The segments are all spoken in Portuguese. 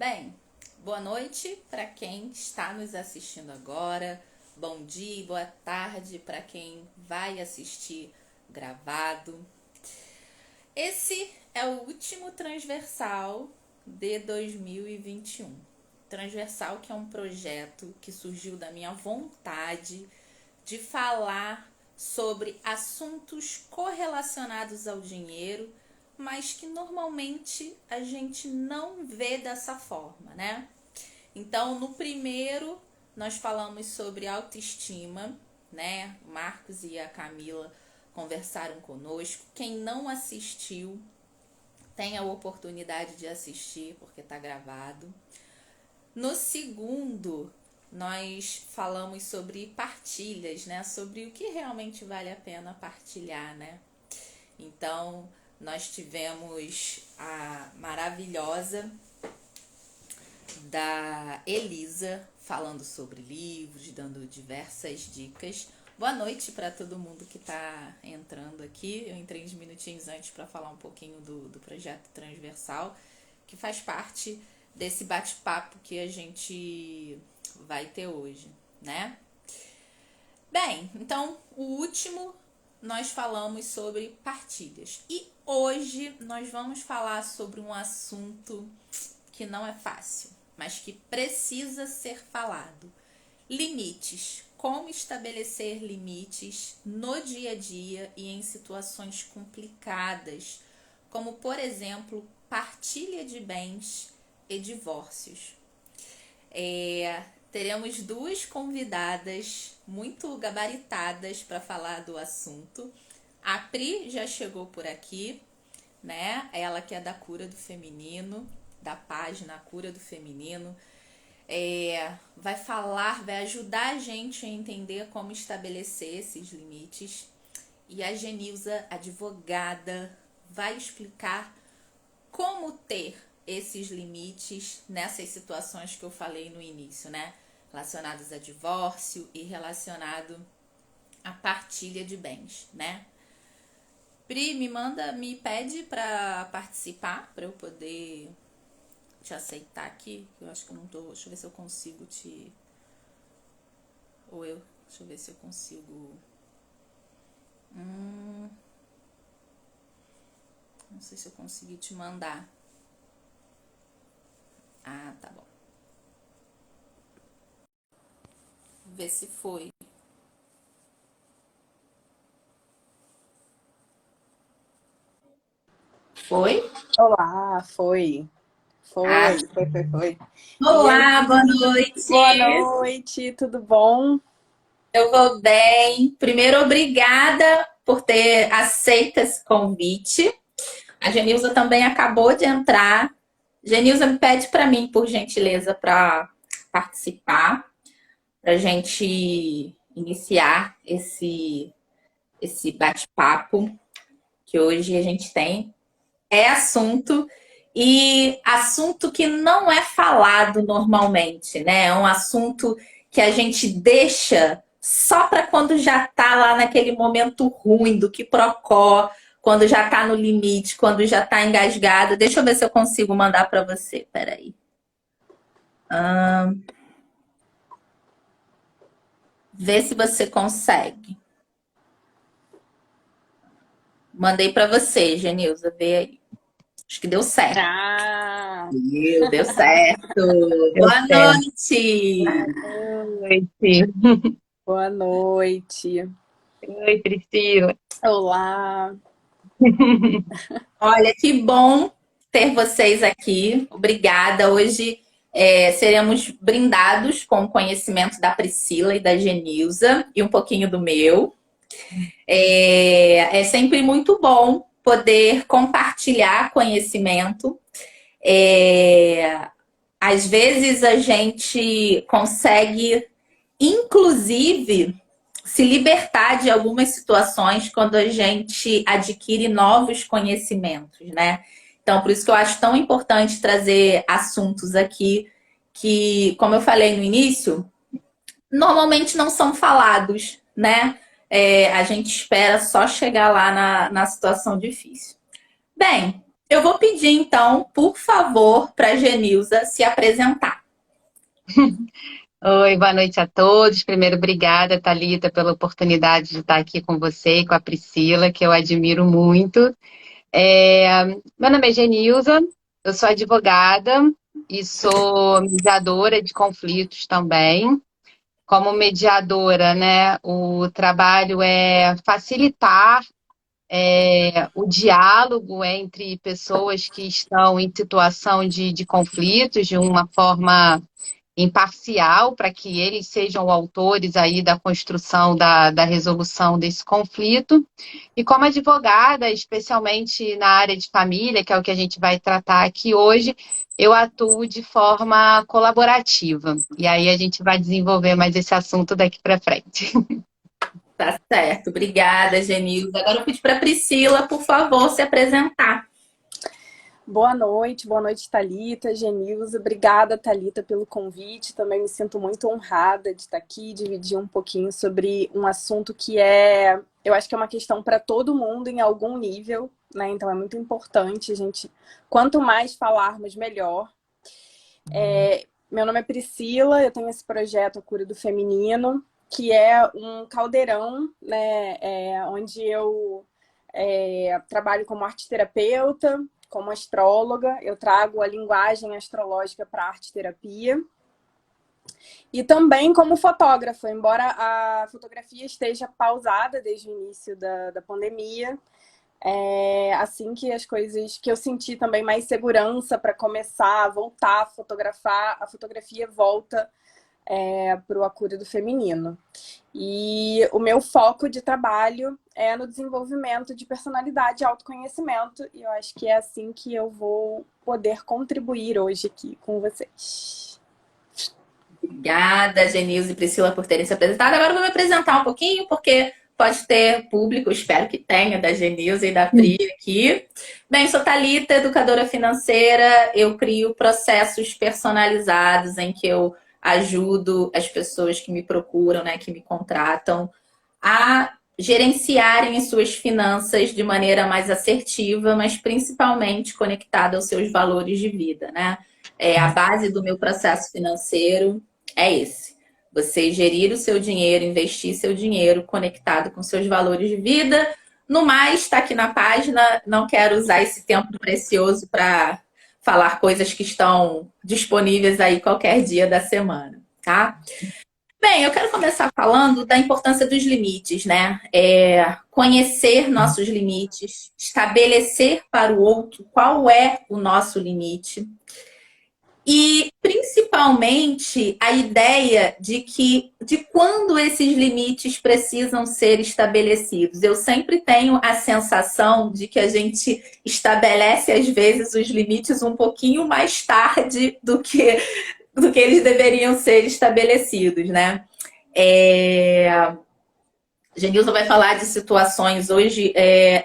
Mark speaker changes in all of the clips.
Speaker 1: Bem, boa noite para quem está nos assistindo agora, bom dia, boa tarde para quem vai assistir gravado. Esse é o último transversal de 2021. Transversal que é um projeto que surgiu da minha vontade de falar sobre assuntos correlacionados ao dinheiro, mas que normalmente a gente não vê dessa forma, né? Então, no primeiro, nós falamos sobre autoestima, né? O Marcos e a Camila conversaram conosco. Quem não assistiu, tem a oportunidade de assistir, porque tá gravado. No segundo, nós falamos sobre partilhas, né? Sobre o que realmente vale a pena partilhar, né? Então, nós tivemos a maravilhosa da Elisa falando sobre livros, dando diversas dicas. Boa noite para todo mundo que está entrando aqui. Eu entrei uns minutinhos antes para falar um pouquinho do projeto transversal, que faz parte desse bate-papo que a gente vai ter hoje, né? Bem, então o último nós falamos sobre partilhas e hoje nós vamos falar sobre um assunto que não é fácil, mas que precisa ser falado. Limites. Como estabelecer limites no dia a dia e em situações complicadas, como por exemplo, partilha de bens e divórcios. Teremos duas convidadas muito gabaritadas para falar do assunto. A Pri já chegou por aqui, né? Ela que é da Cura do Feminino, da página Cura do Feminino. Vai falar, vai ajudar a gente a entender como estabelecer esses limites. E a Genilza, advogada, vai explicar como ter esses limites nessas situações que eu falei no início, né? Relacionados a divórcio e relacionado à partilha de bens, né? Pri, me pede para participar, para eu poder te aceitar aqui. Eu acho que eu não tô. Deixa eu ver se eu consigo te. Deixa eu ver se eu consigo. Não sei se eu consegui te mandar. Ah, tá bom. Ver se foi. Foi?
Speaker 2: Olá, foi.
Speaker 1: Ah,
Speaker 2: Foi. E
Speaker 1: olá, boa
Speaker 2: aí, boa
Speaker 1: noite.
Speaker 2: noite, tudo bom?
Speaker 1: Eu vou bem. Primeiro, obrigada por ter aceito esse convite. A Genilza também acabou de entrar. Genilza, me pede para mim, por gentileza, para participar, para a gente iniciar esse bate-papo que hoje a gente tem. É assunto que não é falado normalmente, né? É um assunto que a gente deixa só para quando já tá lá naquele momento ruim do quiprocó, quando já tá no limite, quando já tá engasgado. Deixa eu ver se eu consigo mandar para você. Peraí. Vê se você consegue. Mandei para você, Genilza, vê aí. Acho que deu certo.
Speaker 2: Ah,
Speaker 1: Deu certo.
Speaker 3: Deu
Speaker 1: Boa
Speaker 3: certo.
Speaker 1: noite.
Speaker 3: Noite.
Speaker 2: boa noite.
Speaker 3: Oi, Priscila.
Speaker 2: Olá.
Speaker 1: Olha, que bom ter vocês aqui. Obrigada. Hoje seremos brindados com o conhecimento da Priscila e da Genilza e um pouquinho do meu. É sempre muito bom poder compartilhar conhecimento. Às vezes a gente consegue, inclusive, se libertar de algumas situações quando a gente adquire novos conhecimentos, né? Então, por isso que eu acho tão importante trazer assuntos aqui que, como eu falei no início, normalmente não são falados, né? A gente espera só chegar lá na situação difícil. Bem, Eu vou pedir, então, por favor, para a Genilza se apresentar.
Speaker 3: Oi, boa noite a todos. Primeiro, obrigada, Thalita, pela oportunidade de estar aqui com você e com a Priscila, que eu admiro muito. Meu nome é Genilza, eu sou advogada e sou mediadora de conflitos também. Como mediadora, né, o trabalho é facilitar o diálogo entre pessoas que estão em situação de conflitos de uma forma imparcial, para que eles sejam autores aí da construção da resolução desse conflito. E como advogada, especialmente na área de família, que é o que a gente vai tratar aqui hoje, eu atuo de forma colaborativa. E aí a gente vai desenvolver mais esse assunto daqui para frente.
Speaker 1: Tá certo. Obrigada, Genilza. Agora eu pedi para a Priscila, por favor, se apresentar.
Speaker 2: Boa noite, Thalita, Genilza. Obrigada, Thalita, pelo convite. Também me sinto muito honrada de estar aqui, dividir um pouquinho sobre um assunto que eu acho que é uma questão para todo mundo em algum nível, né? Então é muito importante a gente, quanto mais falarmos, melhor. Meu nome é Priscila, eu tenho esse projeto A Cura do Feminino, que é um caldeirão, né? Onde eu trabalho como arte-terapeuta, como astróloga, eu trago a linguagem astrológica para a arte-terapia. E também como fotógrafa, embora a fotografia esteja pausada desde o início da pandemia, assim que as coisas, que eu senti também mais segurança para começar a voltar a fotografar, a fotografia volta para o A Cura do Feminino. E o meu foco de trabalho é no desenvolvimento de personalidade e autoconhecimento, e eu acho que é assim que eu vou poder contribuir hoje aqui com vocês.
Speaker 1: Obrigada, Genilza e Priscila, por terem se apresentado. Agora eu vou me apresentar um pouquinho, porque pode ter público, espero que tenha, da Genilza e da Pri aqui. Bem, sou Thalita, educadora financeira. Eu crio processos personalizados em que eu ajudo as pessoas que me procuram, né, que me contratam, a gerenciarem as suas finanças de maneira mais assertiva, mas principalmente conectada aos seus valores de vida, né? A base do meu processo financeiro é esse. Você gerir o seu dinheiro, investir seu dinheiro conectado com seus valores de vida. No mais, está aqui na página. Não quero usar esse tempo precioso para falar coisas que estão disponíveis aí qualquer dia da semana, tá? Bem, eu quero começar falando da importância dos limites, né? Conhecer nossos limites, estabelecer para o outro qual é o nosso limite. E, principalmente, a ideia de quando esses limites precisam ser estabelecidos. Eu sempre tenho a sensação de que a gente estabelece, às vezes, os limites um pouquinho mais tarde do que eles deveriam ser estabelecidos, né? Genilza vai falar de situações hoje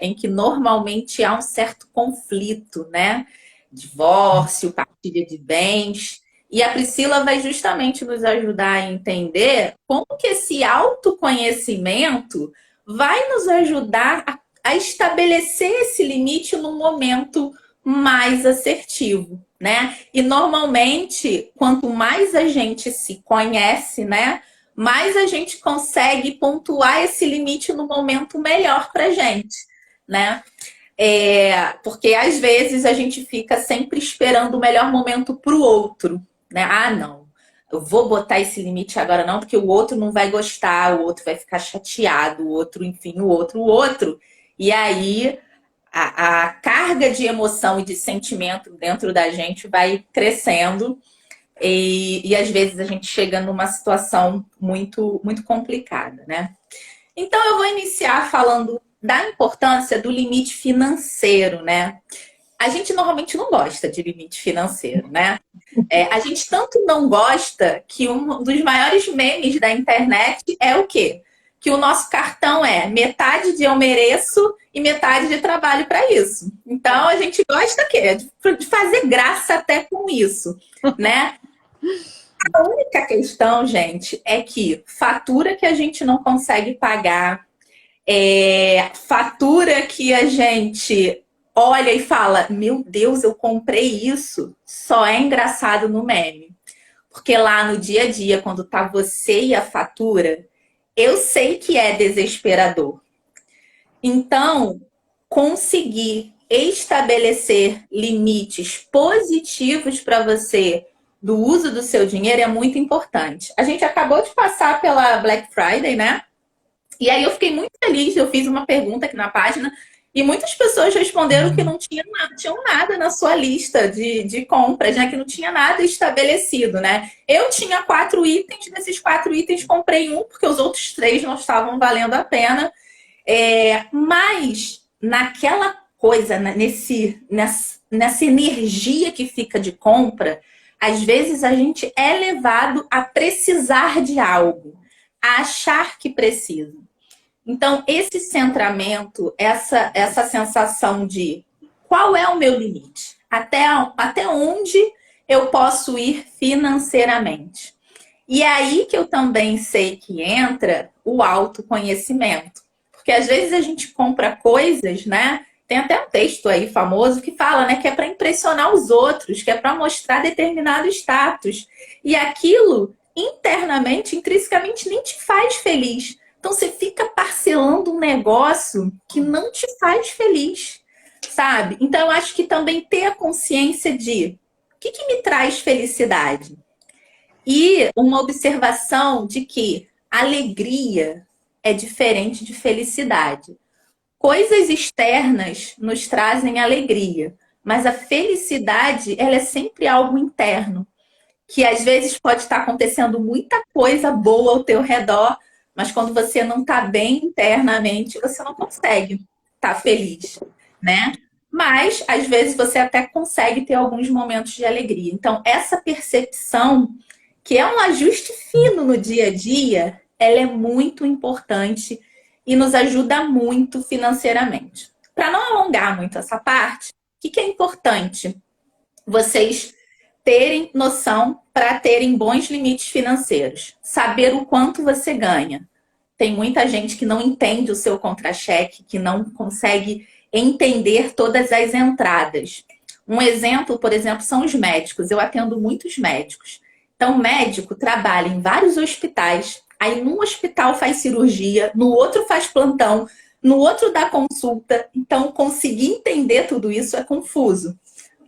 Speaker 1: em que normalmente há um certo conflito, né? Divórcio, partilha de bens. E a Priscila vai justamente nos ajudar a entender como que esse autoconhecimento vai nos ajudar a estabelecer esse limite num momento mais assertivo, né? E normalmente, quanto mais a gente se conhece, né, mais a gente consegue pontuar esse limite no momento melhor pra gente, né? Porque às vezes a gente fica sempre esperando o melhor momento para o outro, né? Ah, não, eu vou botar esse limite agora não, porque o outro não vai gostar, o outro vai ficar chateado, o outro, enfim, o outro. E aí a carga de emoção e de sentimento dentro da gente vai crescendo e às vezes a gente chega numa situação muito, muito complicada, né? Então eu vou iniciar falando da importância do limite financeiro, né? A gente normalmente não gosta de limite financeiro, né? A gente tanto não gosta que um dos maiores memes da internet é o quê? Que o nosso cartão é metade de eu mereço e metade de trabalho para isso. Então a gente gosta o quê? De fazer graça até com isso, né? A única questão, gente, é que fatura que a gente não consegue pagar, fatura que a gente olha e fala, meu Deus, eu comprei isso. Só é engraçado no meme. Porque lá no dia a dia, quando tá você e a fatura, eu sei que é desesperador. Então, conseguir estabelecer limites positivos para você do uso do seu dinheiro é muito importante. A gente acabou de passar pela Black Friday, né? E aí eu fiquei muito feliz, eu fiz uma pergunta aqui na página e muitas pessoas responderam que não tinham nada na sua lista de compras, né? Que não tinha nada estabelecido, né? Eu tinha 4 itens, desses 4 itens comprei um, porque os outros 3 não estavam valendo a pena. Mas naquela coisa, nessa energia que fica de compra, às vezes a gente é levado a precisar de algo, a achar que precisa. Então, esse centramento, essa sensação de qual é o meu limite? Até onde eu posso ir financeiramente? E é aí que eu também sei que entra o autoconhecimento. Porque às vezes a gente compra coisas, né? Tem até um texto aí famoso que fala, né, que é para impressionar os outros, que é para mostrar determinado status. E aquilo internamente, intrinsecamente, nem te faz feliz. Então você fica parcelando um negócio que não te faz feliz, sabe? Então eu acho que também ter a consciência de o que me traz felicidade? E uma observação de que alegria é diferente de felicidade. Coisas externas nos trazem alegria, mas a felicidade, ela é sempre algo interno, que às vezes pode estar acontecendo muita coisa boa ao teu redor, mas quando você não está bem internamente, você não consegue estar feliz, né? Mas às vezes você até consegue ter alguns momentos de alegria. Então, essa percepção que é um ajuste fino no dia a dia, ela é muito importante e nos ajuda muito financeiramente. Para não alongar muito essa parte, o que é importante? Vocês terem noção para terem bons limites financeiros. Saber o quanto você ganha. Tem muita gente que não entende o seu contra-cheque, que não consegue entender todas as entradas. Um exemplo, por exemplo, são os médicos. Eu atendo muitos médicos. Então, o médico trabalha em vários hospitais. Aí, num hospital faz cirurgia, no outro faz plantão, no outro dá consulta. Então, conseguir entender tudo isso é confuso.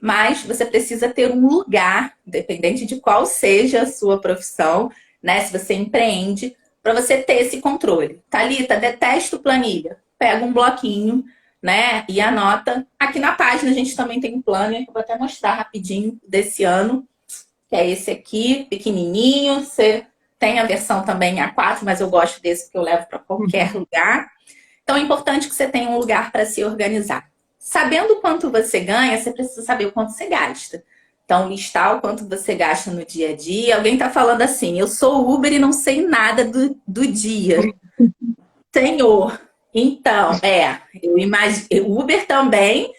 Speaker 1: Mas você precisa ter um lugar, independente de qual seja a sua profissão, né? Se você empreende, para você ter esse controle. Thalita, detesto planilha. Pega um bloquinho, né? E anota. Aqui na página a gente também tem um planner, que eu vou até mostrar rapidinho desse ano, que é esse aqui, pequenininho. Você tem a versão também A4, mas eu gosto desse porque eu levo para qualquer lugar. Então é importante que você tenha um lugar para se organizar. Sabendo quanto você ganha, você precisa saber o quanto você gasta. Então, listar o quanto você gasta no dia a dia. Alguém está falando assim, eu sou Uber e não sei nada do dia. Senhor, então, eu imagino, Uber também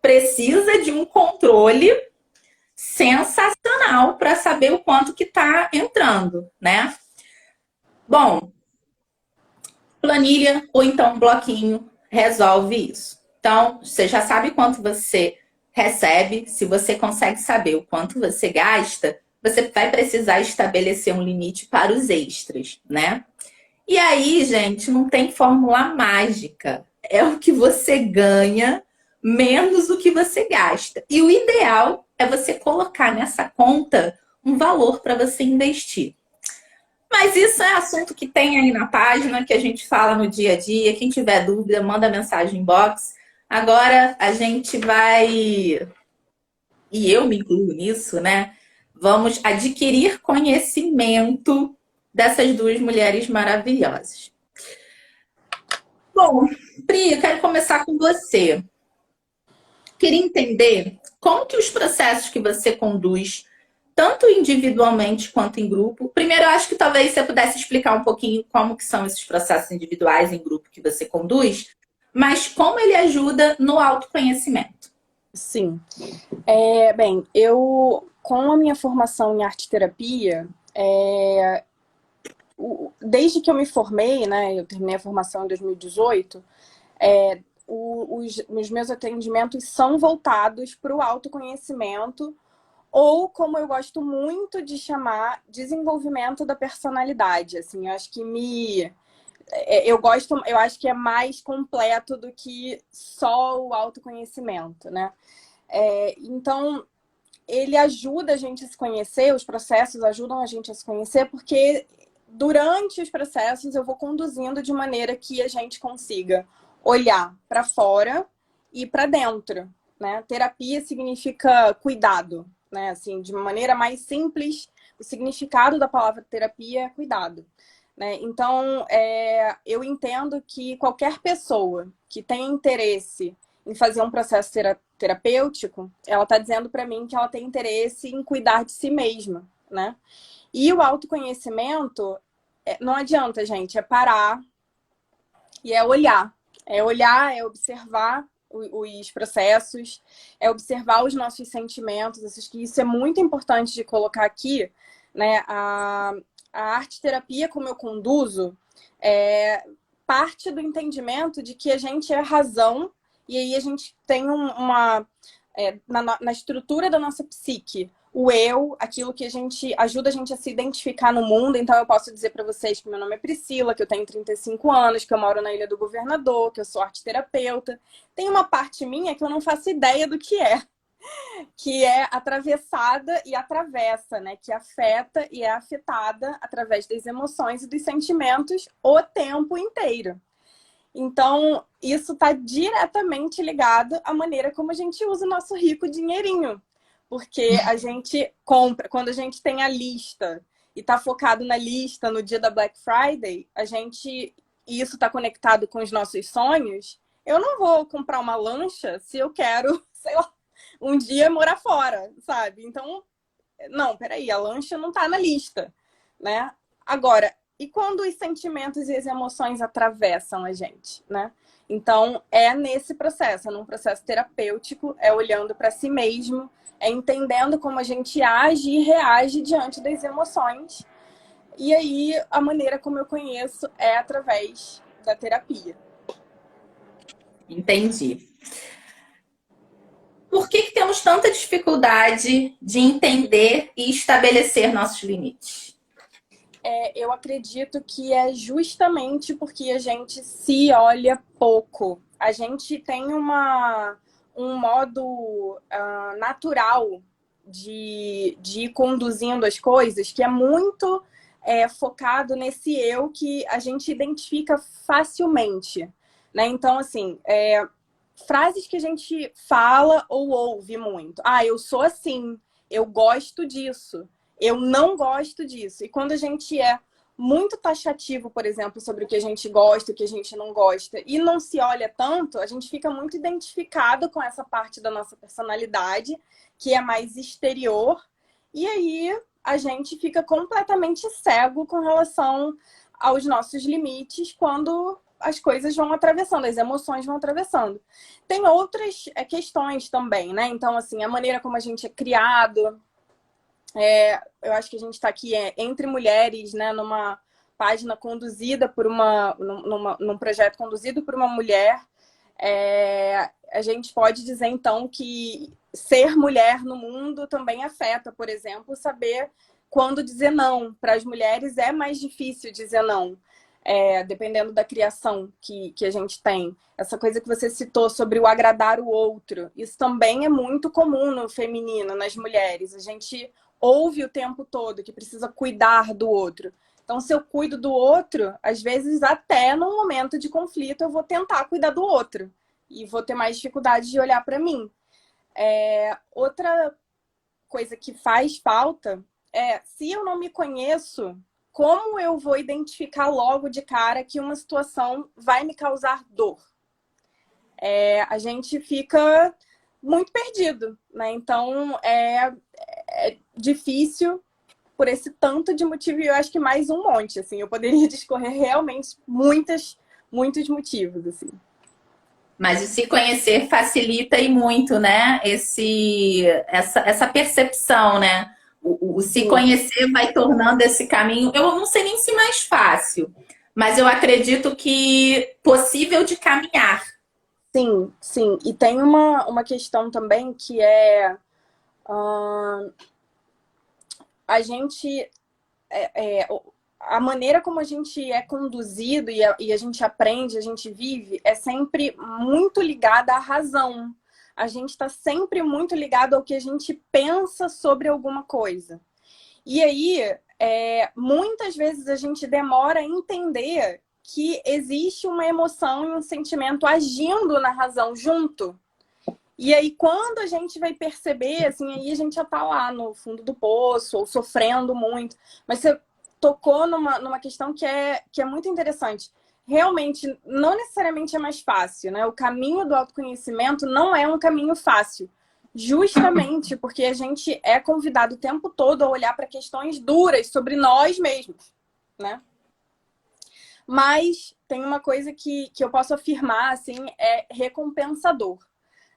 Speaker 1: precisa de um controle sensacional para saber o quanto que está entrando, né? Bom, planilha ou então bloquinho resolve isso. Então, você já sabe quanto você recebe. Se você consegue saber o quanto você gasta, você vai precisar estabelecer um limite para os extras, né? E aí, gente, não tem fórmula mágica. É o que você ganha menos o que você gasta. E o ideal é você colocar nessa conta um valor para você investir. Mas isso é assunto que tem aí na página, que a gente fala no dia a dia. Quem tiver dúvida, manda mensagem inbox. Agora a gente vai, e eu me incluo nisso, né? Vamos adquirir conhecimento dessas duas mulheres maravilhosas. Bom, Pri, eu quero começar com você. Queria entender como que os processos que você conduz, tanto individualmente quanto em grupo. Primeiro, eu acho que talvez você pudesse explicar um pouquinho como que são esses processos individuais em grupo que você conduz, mas como ele ajuda no autoconhecimento.
Speaker 2: Sim. Bem, eu, com a minha formação em arte-terapia, desde que eu me formei, né, eu terminei a formação em 2018, os meus atendimentos são voltados para o autoconhecimento, ou como eu gosto muito de chamar, desenvolvimento da personalidade. Assim, eu acho que eu acho que é mais completo do que só o autoconhecimento, né? Então, ele ajuda a gente a se conhecer, os processos ajudam a gente a se conhecer, porque durante os processos eu vou conduzindo de maneira que a gente consiga olhar para fora e para dentro, né? Terapia significa cuidado, né? Assim, de uma maneira mais simples, o significado da palavra terapia é cuidado, né? Então, eu entendo que qualquer pessoa que tenha interesse em fazer um processo terapêutico, ela está dizendo para mim que ela tem interesse em cuidar de si mesma, né? E o autoconhecimento, não adianta, gente, é parar e é olhar. É olhar, é observar os processos, é observar os nossos sentimentos. Acho que isso é muito importante de colocar aqui, né? A arte-terapia, como eu conduzo, parte do entendimento de que a gente é razão, e aí a gente tem na estrutura da nossa psique, o eu, aquilo que ajuda a gente a se identificar no mundo. Então eu posso dizer para vocês que meu nome é Priscila, que eu tenho 35 anos, que eu moro na Ilha do Governador, que eu sou arte-terapeuta. Tem uma parte minha que eu não faço ideia do que é atravessada e atravessa, né? Que afeta e é afetada através das emoções e dos sentimentos o tempo inteiro. Então, isso está diretamente ligado à maneira como a gente usa o nosso rico dinheirinho. Porque a gente compra, quando a gente tem a lista e está focado na lista no dia da Black Friday, e isso está conectado com os nossos sonhos, eu não vou comprar uma lancha se eu quero, sei lá, um dia morar fora, sabe? Então, não, peraí, a lancha não está na lista, né? Agora, e quando os sentimentos e as emoções atravessam a gente, né? Então, é nesse processo, é num processo terapêutico, é olhando para si mesmo, é entendendo como a gente age e reage diante das emoções. E aí, a maneira como eu conheço é através da terapia.
Speaker 1: Entendi. Por que temos tanta dificuldade de entender e estabelecer nossos limites?
Speaker 2: Eu acredito que é justamente porque a gente se olha pouco. A gente tem um modo natural de ir conduzindo as coisas que é muito focado nesse eu que a gente identifica facilmente, né? Então, assim, frases que a gente fala ou ouve muito. Ah, eu sou assim, eu gosto disso. Eu não gosto disso. E quando a gente é muito taxativo, por exemplo, sobre o que a gente gosta, o que a gente não gosta, e não se olha tanto, a gente fica muito identificado com essa parte da nossa personalidade, que é mais exterior, e aí a gente fica completamente cego com relação aos nossos limites quando as coisas vão atravessando, as emoções vão atravessando. Tem outras questões também, né? Então, assim, a maneira como a gente é criado. Eu acho que a gente está aqui entre mulheres, né, numa página conduzida por num projeto conduzido por uma mulher. A gente pode dizer, então, que ser mulher no mundo também afeta, por exemplo, saber quando dizer não. Para as mulheres é mais difícil dizer não, dependendo da criação que a gente tem. Essa coisa que você citou sobre o agradar o outro, isso também é muito comum no feminino, nas mulheres. A gente ouve o tempo todo que precisa cuidar do outro. Então, se eu cuido do outro, às vezes até num momento de conflito eu vou tentar cuidar do outro e vou ter mais dificuldade de olhar para mim. Outra coisa que faz falta se eu não me conheço, como eu vou identificar logo de cara que uma situação vai me causar dor? A gente fica muito perdido, né? Então, é difícil por esse tanto de motivo, e eu acho que mais um monte, assim. Eu poderia discorrer realmente muitos motivos, assim.
Speaker 1: Mas o se conhecer facilita e muito, né? Essa percepção, né? O se conhecer vai tornando esse caminho, eu não sei nem se mais fácil, mas eu acredito que possível de caminhar.
Speaker 2: Sim, sim. E tem uma questão também que é a gente a maneira como a gente é conduzido e a gente aprende, a gente vive, é sempre muito ligada à razão. A gente está sempre muito ligado ao que a gente pensa sobre alguma coisa. E aí, muitas vezes a gente demora a entender que existe uma emoção e um sentimento agindo na razão junto. E aí, quando a gente vai perceber, assim, aí a gente já tá lá no fundo do poço, ou sofrendo muito. Mas você tocou numa questão que é muito interessante. Realmente, não necessariamente é mais fácil, né? O caminho do autoconhecimento não é um caminho fácil. Justamente porque a gente é convidado o tempo todo a olhar para questões duras sobre nós mesmos, né? Mas tem uma coisa que eu posso afirmar, assim, é recompensador.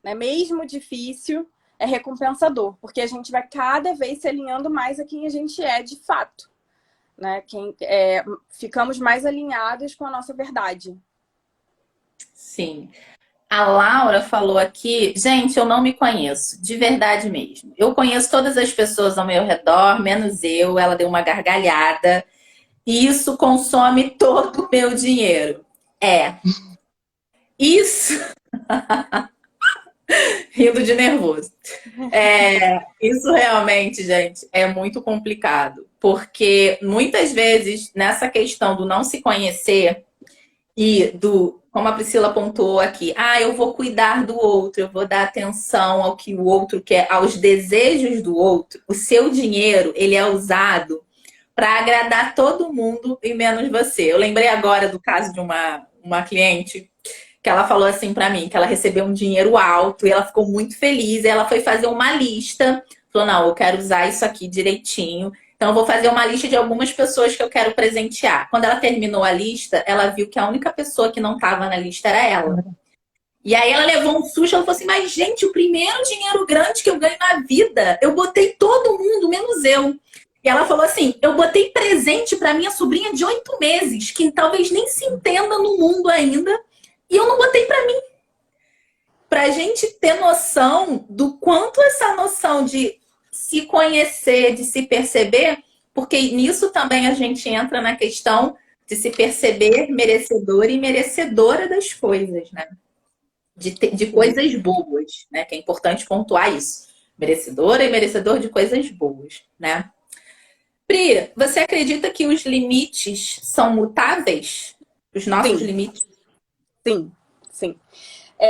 Speaker 2: Né? Mesmo difícil, é recompensador, porque a gente vai cada vez se alinhando mais a quem a gente é de fato. Né? Ficamos mais alinhados com a nossa verdade.
Speaker 1: Sim. A Laura falou aqui, gente, eu não me conheço, de verdade mesmo. Eu conheço todas as pessoas ao meu redor, menos eu. Ela deu uma gargalhada. E isso consome todo o meu dinheiro. Isso, rindo de nervoso. Isso realmente, gente, é muito complicado. Porque muitas vezes, nessa questão do não se conhecer e como a Priscila pontuou aqui, eu vou cuidar do outro, eu vou dar atenção ao que o outro quer, aos desejos do outro. O seu dinheiro, ele é usado para agradar todo mundo e menos você. Eu lembrei agora do caso de uma cliente que ela falou assim para mim, que ela recebeu um dinheiro alto e ela ficou muito feliz. E ela foi fazer uma lista, falou, não, eu quero usar isso aqui direitinho. Então, eu vou fazer uma lista de algumas pessoas que eu quero presentear. Quando ela terminou a lista, ela viu que a única pessoa que não estava na lista era ela. E aí ela levou um susto, ela falou assim, mas gente, o primeiro dinheiro grande que eu ganho na vida, eu botei todo mundo, menos eu. E ela falou assim, eu botei presente para minha sobrinha de 8 meses, que talvez nem se entenda no mundo ainda, e eu não botei para mim. Pra gente ter noção do quanto essa noção de se conhecer, de se perceber, porque nisso também a gente entra na questão de se perceber merecedor e merecedora das coisas, né? De coisas boas, né? Que é importante pontuar isso. Merecedora e merecedor de coisas boas, né? Pri, você acredita que os limites são mutáveis? Os nossos
Speaker 2: Sim,
Speaker 1: limites?
Speaker 2: sim, sim.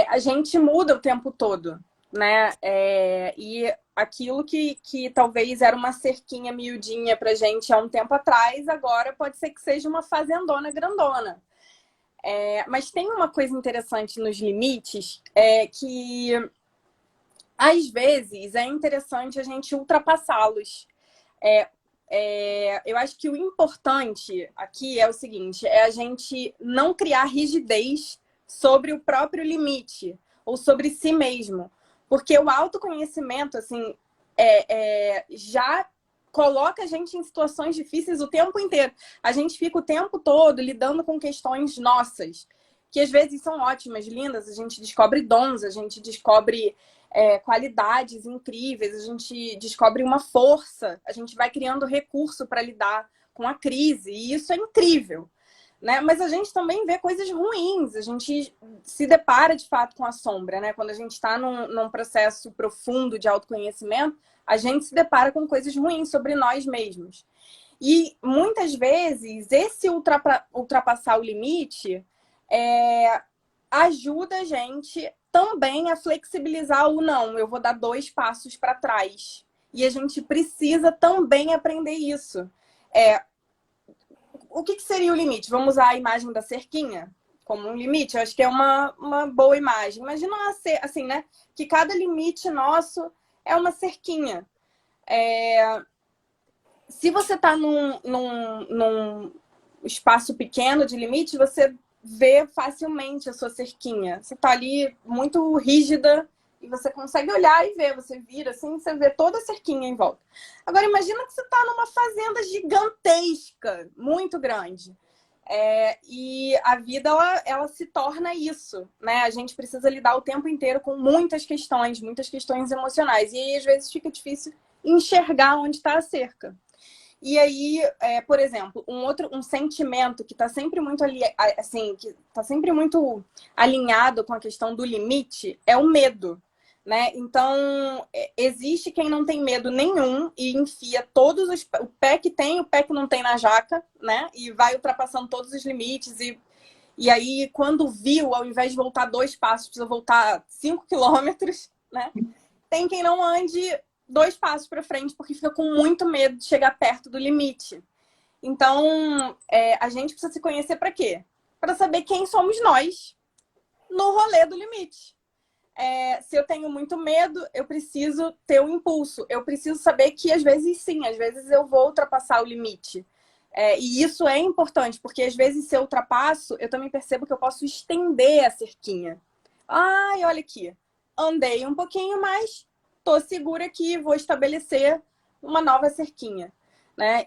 Speaker 2: A gente muda o tempo todo, né? E aquilo que talvez era uma cerquinha miudinha pra gente há um tempo atrás, agora pode ser que seja uma fazendona grandona. Mas tem uma coisa interessante nos limites, que às vezes é interessante a gente ultrapassá-los. Eu acho que o importante aqui é o seguinte, é a gente não criar rigidez sobre o próprio limite ou sobre si mesmo. Porque o autoconhecimento, assim, já coloca a gente em situações difíceis o tempo inteiro. A gente fica o tempo todo lidando com questões nossas, que às vezes são ótimas, lindas, a gente descobre dons, a gente descobre qualidades incríveis, a gente descobre uma força, a gente vai criando recurso para lidar com a crise, e isso é incrível. Né? Mas a gente também vê coisas ruins, a gente se depara de fato com a sombra, né? Quando a gente está num processo profundo de autoconhecimento, a gente se depara com coisas ruins sobre nós mesmos. E muitas vezes esse ultrapassar o limite ajuda a gente também a flexibilizar o não, eu vou dar 2 passos para trás. E a gente precisa também aprender isso. O que seria o limite? Vamos usar a imagem da cerquinha como um limite? Eu acho que é uma boa imagem. Imagina assim, né? Que cada limite nosso é uma cerquinha. Se você está num espaço pequeno de limite, você vê facilmente a sua cerquinha. Você está ali muito rígida e você consegue olhar e ver. Você vira assim, você vê toda a cerquinha em volta. Agora, imagina que você está numa fazenda gigantesca, muito grande. E a vida, ela se torna isso, né? A gente precisa lidar o tempo inteiro com muitas questões emocionais. E aí, às vezes, fica difícil enxergar onde está a cerca. E aí, por exemplo, um sentimento que está sempre muito assim, que está sempre muito alinhado com a questão do limite é o medo, né? Então, existe quem não tem medo nenhum e enfia o pé que tem, o pé que não tem na jaca, né? E vai ultrapassando todos os limites e aí, quando viu, ao invés de voltar 2 passos, precisa voltar 5 quilômetros, né? Tem quem não ande 2 passos para frente porque fica com muito medo de chegar perto do limite. Então, a gente precisa se conhecer para quê? Para saber quem somos nós no rolê do limite. Se eu tenho muito medo, eu preciso ter um impulso. Eu preciso saber que, às vezes, sim, às vezes eu vou ultrapassar o limite. E isso é importante, porque, às vezes, se eu ultrapasso, eu também percebo que eu posso estender a cerquinha. Ai, olha aqui. Andei um pouquinho mais, tô segura aqui, vou estabelecer uma nova cerquinha, né?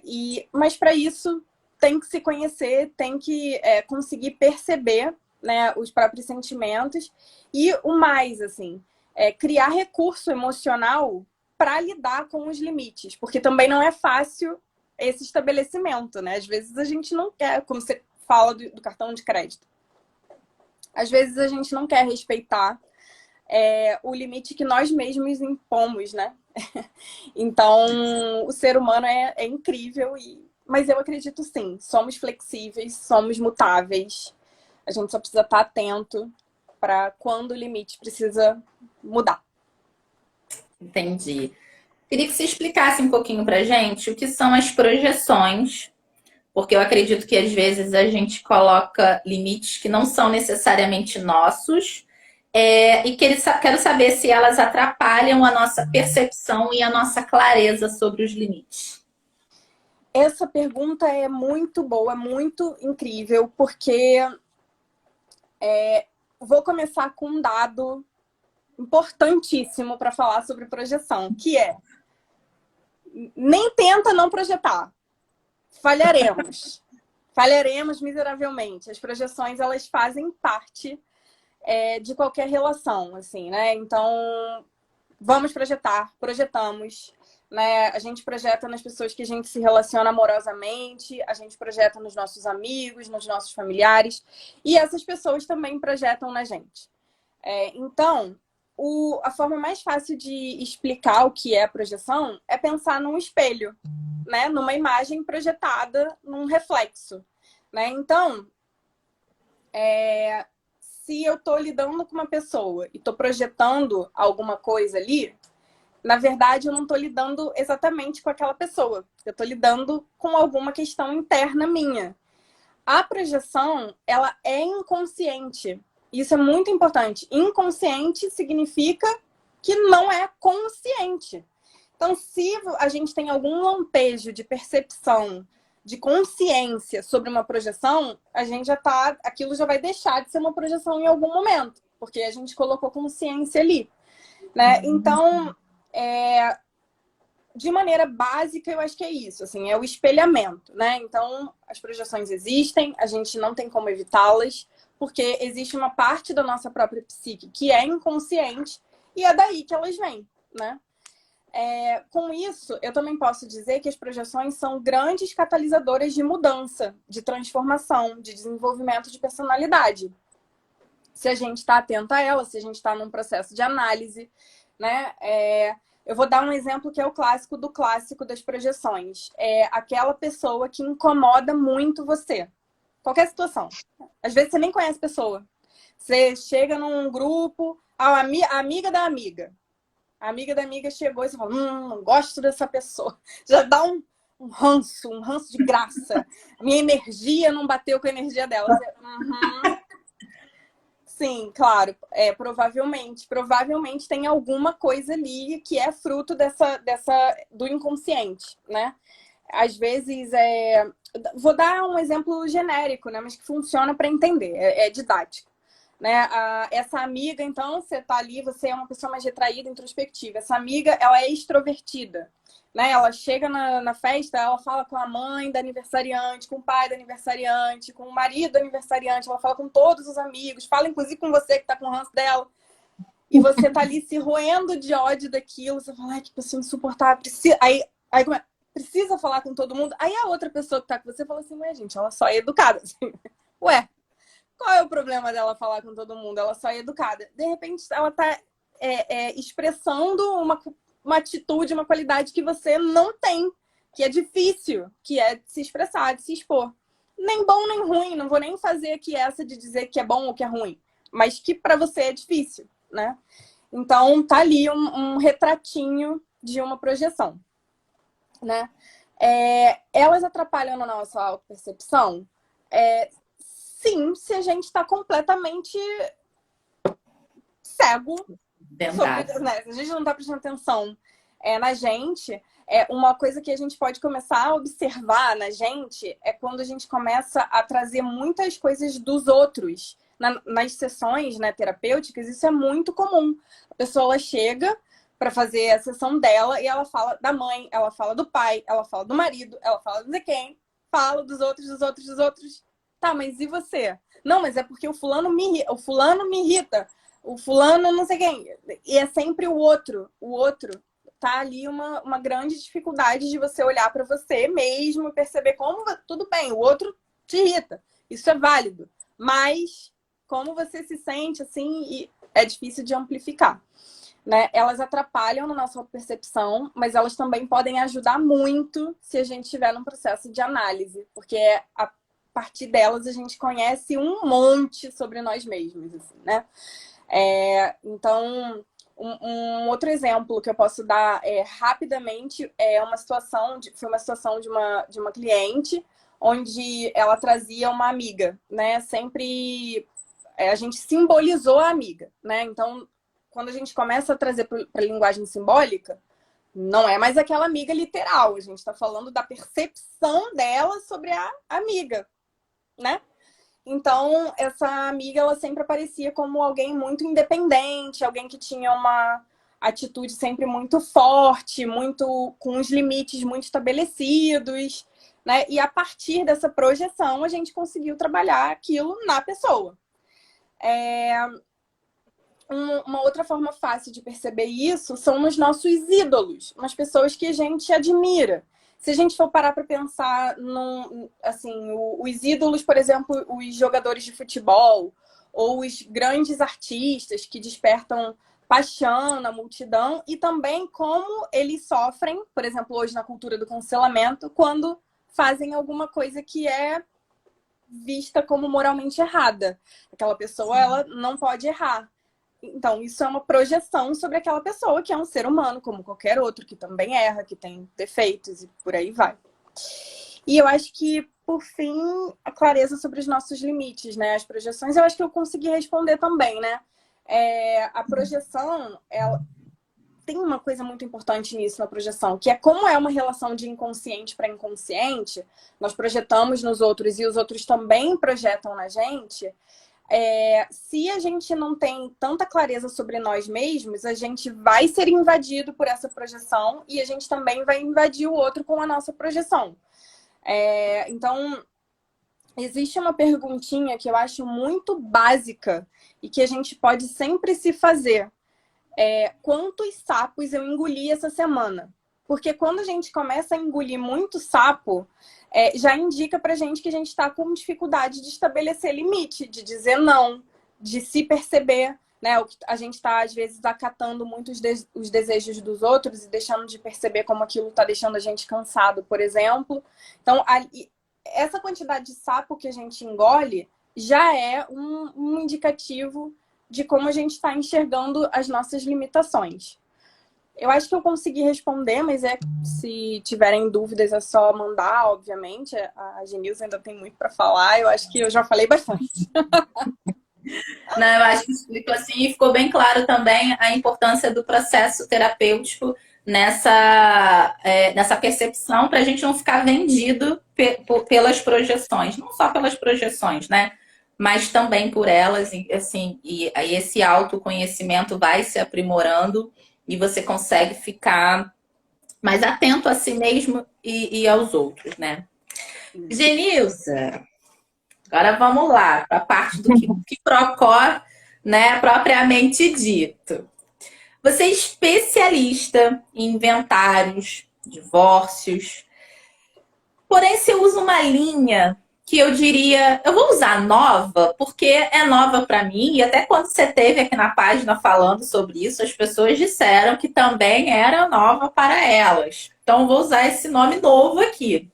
Speaker 2: Mas para isso tem que se conhecer, tem que conseguir perceber, né, os próprios sentimentos e o mais, assim, criar recurso emocional para lidar com os limites, porque também não é fácil esse estabelecimento, né? Às vezes a gente não quer, como você fala do cartão de crédito, às vezes a gente não quer respeitar o limite que nós mesmos impomos, né? Então, o ser humano é incrível, mas eu acredito sim, somos flexíveis, somos mutáveis. A gente só precisa estar atento para quando o limite precisa mudar.
Speaker 1: Entendi. Queria que você explicasse um pouquinho pra gente o que são as projeções, porque eu acredito que às vezes a gente coloca limites que não são necessariamente nossos, e quero saber se elas atrapalham a nossa percepção e a nossa clareza sobre os limites.
Speaker 2: Essa pergunta é muito boa, muito incrível, porque vou começar com um dado importantíssimo para falar sobre projeção, que nem tenta não projetar. Falharemos. Falharemos miseravelmente. As projeções, elas fazem parte de qualquer relação, assim, né? Então, vamos projetar, projetamos, né? A gente projeta nas pessoas que a gente se relaciona amorosamente, a gente projeta nos nossos amigos, nos nossos familiares, e essas pessoas também projetam na gente. Então, a forma mais fácil de explicar o que é projeção é pensar num espelho, né? Numa imagem projetada num reflexo, né? Então, se eu estou lidando com uma pessoa e estou projetando alguma coisa ali, na verdade, eu não estou lidando exatamente com aquela pessoa. Eu estou lidando com alguma questão interna minha. A projeção, ela é inconsciente. Isso é muito importante. Inconsciente significa que não é consciente. Então, se a gente tem algum lampejo de percepção, de consciência sobre uma projeção, aquilo já vai deixar de ser uma projeção em algum momento, porque a gente colocou consciência ali, né? Então, de maneira básica, eu acho que é isso, assim, é o espelhamento, né? Então, as projeções existem, a gente não tem como evitá-las, porque existe uma parte da nossa própria psique que é inconsciente e é daí que elas vêm, né? Com isso, eu também posso dizer que as projeções são grandes catalisadoras de mudança, de transformação, de desenvolvimento de personalidade. Se a gente está atenta a ela, se a gente está num processo de análise, né? Eu vou dar um exemplo que é o clássico do clássico das projeções. É aquela pessoa que incomoda muito você. Qualquer situação. Às vezes você nem conhece a pessoa. Você chega num grupo, a amiga da amiga. A amiga da amiga chegou e você fala, não gosto dessa pessoa. Já dá um ranço de graça. Minha energia não bateu com a energia dela. Você, Sim, claro. Provavelmente tem alguma coisa ali que é fruto do inconsciente, né? Às vezes, vou dar um exemplo genérico, né? Mas que funciona para entender, é didático. né? Essa amiga, então, você tá ali, você é uma pessoa mais retraída, introspectiva. Essa amiga, ela é extrovertida, né? Ela chega na festa, ela fala com a mãe da aniversariante, com o pai da aniversariante, com o marido da aniversariante, ela fala com todos os amigos, fala inclusive com você que tá com o ranço dela. E você tá ali se roendo de ódio daquilo, você fala, ai, que pessoa insuportável. Aí precisa falar com todo mundo. Aí a outra pessoa que tá com você fala assim, ué, gente, ela só é educada. Assim, ué, qual é o problema dela falar com todo mundo? Ela só é educada. De repente, ela tá expressando uma atitude, uma qualidade que você não tem, que é difícil, que é de se expressar, de se expor. Nem bom, nem ruim. Não vou nem fazer aqui essa de dizer que é bom ou que é ruim. Mas que para você é difícil, né? Então, tá ali um retratinho de uma projeção, né? Elas atrapalham na nossa autopercepção? Sim, se a gente está completamente cego sobre, né? Se a gente não está prestando atenção na gente, uma coisa que a gente pode começar a observar na gente é quando a gente começa a trazer muitas coisas dos outros. Nas sessões, né, terapêuticas, isso é muito comum. A pessoa ela chega para fazer a sessão dela e ela fala da mãe, ela fala do pai, ela fala do marido, ela fala de quem, fala dos outros, dos outros, dos outros. Tá, mas e você? Não, mas é porque o fulano me irrita, o fulano não sei quem. E é sempre o outro. O outro tá ali uma grande dificuldade de você olhar para você mesmo e perceber como tudo bem, o outro te irrita. Isso é válido. Mas como você se sente, assim, é difícil de amplificar, né? Elas atrapalham na nossa percepção, mas elas também podem ajudar muito se a gente estiver num processo de análise, porque a partir delas a gente conhece um monte sobre nós mesmos, assim, né? Então, um outro exemplo que eu posso dar rapidamente foi uma situação de uma cliente onde ela trazia uma amiga, né? Sempre a gente simbolizou a amiga, né? Então, quando a gente começa a trazer para a linguagem simbólica, não é mais aquela amiga literal. A gente está falando da percepção dela sobre a amiga, né? Então, essa amiga, ela sempre aparecia como alguém muito independente, alguém que tinha uma atitude sempre muito forte, muito com os limites muito estabelecidos, né? E a partir dessa projeção, a gente conseguiu trabalhar aquilo na pessoa. Uma outra forma fácil de perceber isso são nos nossos ídolos, nas pessoas que a gente admira. Se a gente for parar para pensar os ídolos, por exemplo, os jogadores de futebol ou os grandes artistas que despertam paixão na multidão e também como eles sofrem, por exemplo, hoje na cultura do cancelamento, quando fazem alguma coisa que é vista como moralmente errada. Aquela pessoa, ela não pode errar. Então, isso é uma projeção sobre aquela pessoa, que é um ser humano, como qualquer outro, que também erra, que tem defeitos e por aí vai. E eu acho que, por fim, a clareza sobre os nossos limites, né? As projeções, eu acho que eu consegui responder também, né? A projeção, ela tem uma coisa muito importante nisso na projeção, que é como é uma relação de inconsciente para inconsciente, nós projetamos nos outros e os outros também projetam na gente. Se a gente não tem tanta clareza sobre nós mesmos, a gente vai ser invadido por essa projeção e a gente também vai invadir o outro com a nossa projeção. Então, existe uma perguntinha que eu acho muito básica e que a gente pode sempre se fazer. Quantos sapos eu engoli essa semana? Porque quando a gente começa a engolir muito sapo, já indica pra gente que a gente está com dificuldade de estabelecer limite, de dizer não, de se perceber, né? A gente está, às vezes, acatando muito os desejos dos outros e deixando de perceber como aquilo está deixando a gente cansado, por exemplo. Então, essa quantidade de sapo que a gente engole já é um indicativo de como a gente está enxergando as nossas limitações. Eu acho que eu consegui responder, mas se tiverem dúvidas é só mandar, obviamente. A Genilza ainda tem muito para falar, eu acho que eu já falei bastante.
Speaker 1: Não, eu acho que explicou assim e ficou bem claro também a importância do processo terapêutico nessa percepção para a gente não ficar vendido pelas projeções, não só pelas projeções, né? mas também por elas, e, assim, e aí esse autoconhecimento vai se aprimorando e você consegue ficar mais atento a si mesmo e aos outros, né? Genilza, agora vamos lá para a parte do que procó, né, propriamente dito. Você é especialista em inventários, divórcios, porém você usa uma linha que eu diria, eu vou usar nova, porque é nova para mim, e até quando você teve aqui na página falando sobre isso, as pessoas disseram que também era nova para elas. Então, eu vou usar esse nome novo aqui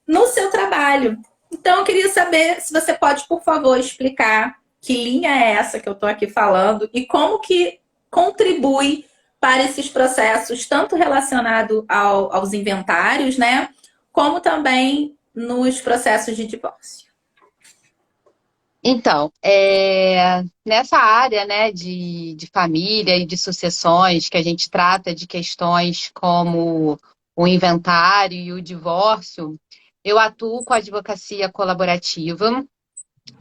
Speaker 1: no seu trabalho. Então, eu queria saber se você pode, por favor, explicar que linha é essa que eu estou aqui falando e como que contribui para esses processos, tanto relacionado aos inventários, né? Como também nos processos de divórcio.
Speaker 3: Então, nessa área, né, de família e de sucessões, que a gente trata de questões como o inventário e o divórcio, eu atuo com a advocacia colaborativa,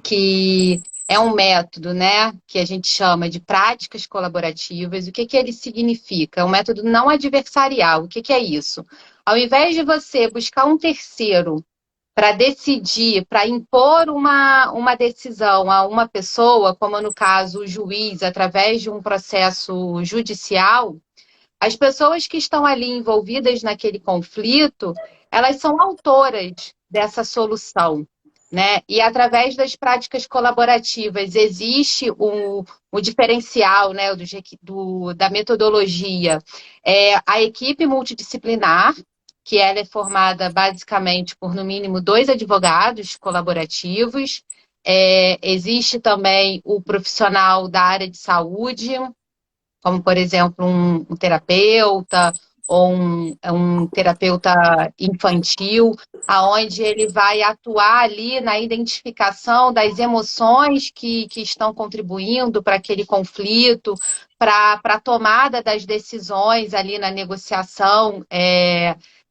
Speaker 3: que é um método, né, que a gente chama de práticas colaborativas. O que que ele significa? É um método não adversarial. O que que é isso? Ao invés de você buscar um terceiro para decidir, para impor uma decisão a uma pessoa, como no caso o juiz, através de um processo judicial, as pessoas que estão ali envolvidas naquele conflito, elas são autoras dessa solução, né? E através das práticas colaborativas existe o diferencial, né, da metodologia, a equipe multidisciplinar, que ela é formada basicamente por no mínimo 2 advogados colaborativos. Existe também o profissional da área de saúde, como, por exemplo, um terapeuta ou um terapeuta infantil, aonde ele vai atuar ali na identificação das emoções que estão contribuindo para aquele conflito, para a tomada das decisões ali na negociação,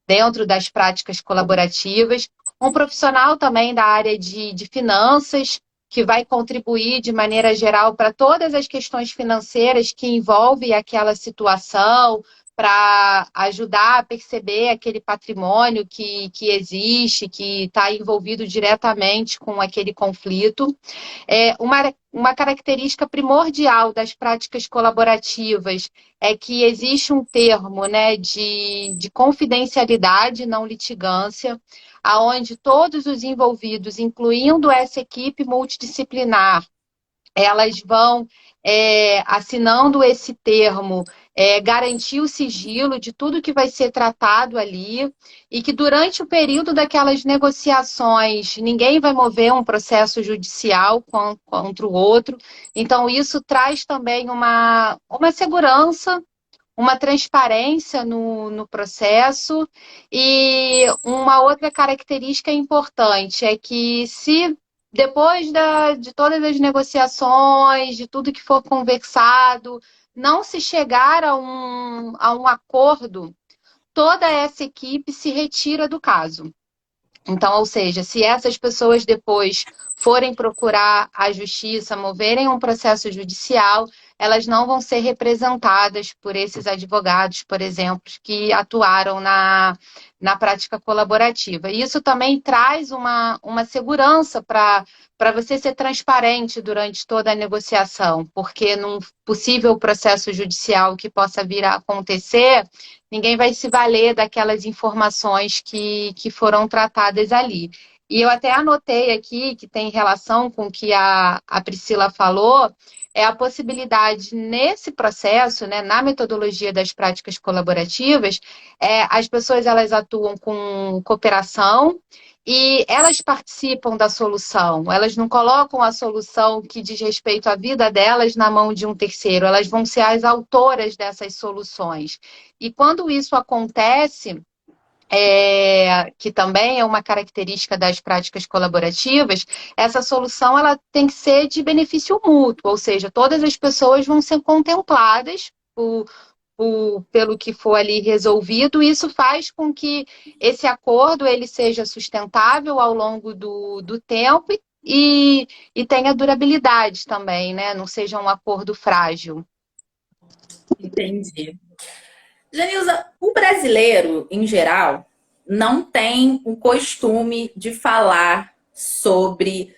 Speaker 3: dentro das práticas colaborativas. Um profissional também da área de finanças, que vai contribuir de maneira geral para todas as questões financeiras que envolvem aquela situação, para ajudar a perceber aquele patrimônio que existe, que está envolvido diretamente com aquele conflito. Uma característica primordial das práticas colaborativas é que existe um termo, né, de confidencialidade, não litigância, aonde todos os envolvidos, incluindo essa equipe multidisciplinar, elas vão assinando esse termo, garantir o sigilo de tudo que vai ser tratado ali, e que durante o período daquelas negociações ninguém vai mover um processo judicial contra o outro. Então, isso traz também uma segurança, uma transparência no processo. E uma outra característica importante é que, se depois de todas as negociações, de tudo que for conversado, não se chegar a um acordo, toda essa equipe se retira do caso. Então, ou seja, se essas pessoas depois forem procurar a justiça, moverem um processo judicial, elas não vão ser representadas por esses advogados, por exemplo, que atuaram na prática colaborativa. E isso também traz uma segurança para você ser transparente durante toda a negociação, porque num possível processo judicial que possa vir a acontecer, ninguém vai se valer daquelas informações que foram tratadas ali. E eu até anotei aqui, que tem relação com o que a Priscila falou, é a possibilidade nesse processo, né, na metodologia das práticas colaborativas, as pessoas elas atuam com cooperação e elas participam da solução. Elas não colocam a solução que diz respeito à vida delas na mão de um terceiro, elas vão ser as autoras dessas soluções. E quando isso acontece, que também é uma característica das práticas colaborativas, essa solução ela tem que ser de benefício mútuo, ou seja, todas as pessoas vão ser contempladas pelo que for ali resolvido. Isso faz com que esse acordo ele seja sustentável ao longo do tempo e tenha durabilidade também, né? Não seja um acordo frágil.
Speaker 1: Entendi. Janilza, o brasileiro, em geral, não tem o costume de falar sobre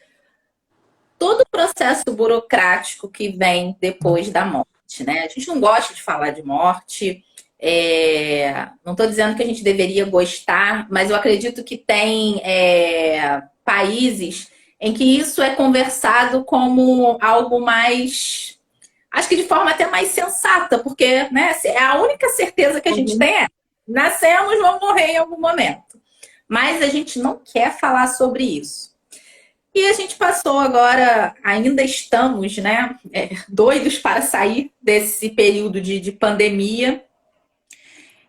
Speaker 1: todo o processo burocrático que vem depois da morte, né? A gente não gosta de falar de morte. Não estou dizendo que a gente deveria gostar, mas eu acredito que tem países em que isso é conversado como algo mais, acho que de forma até mais sensata, porque, né, a única certeza que a gente tem é nascemos, vamos morrer em algum momento. Mas a gente não quer falar sobre isso. E a gente passou agora, ainda estamos, né, doidos para sair desse período de pandemia,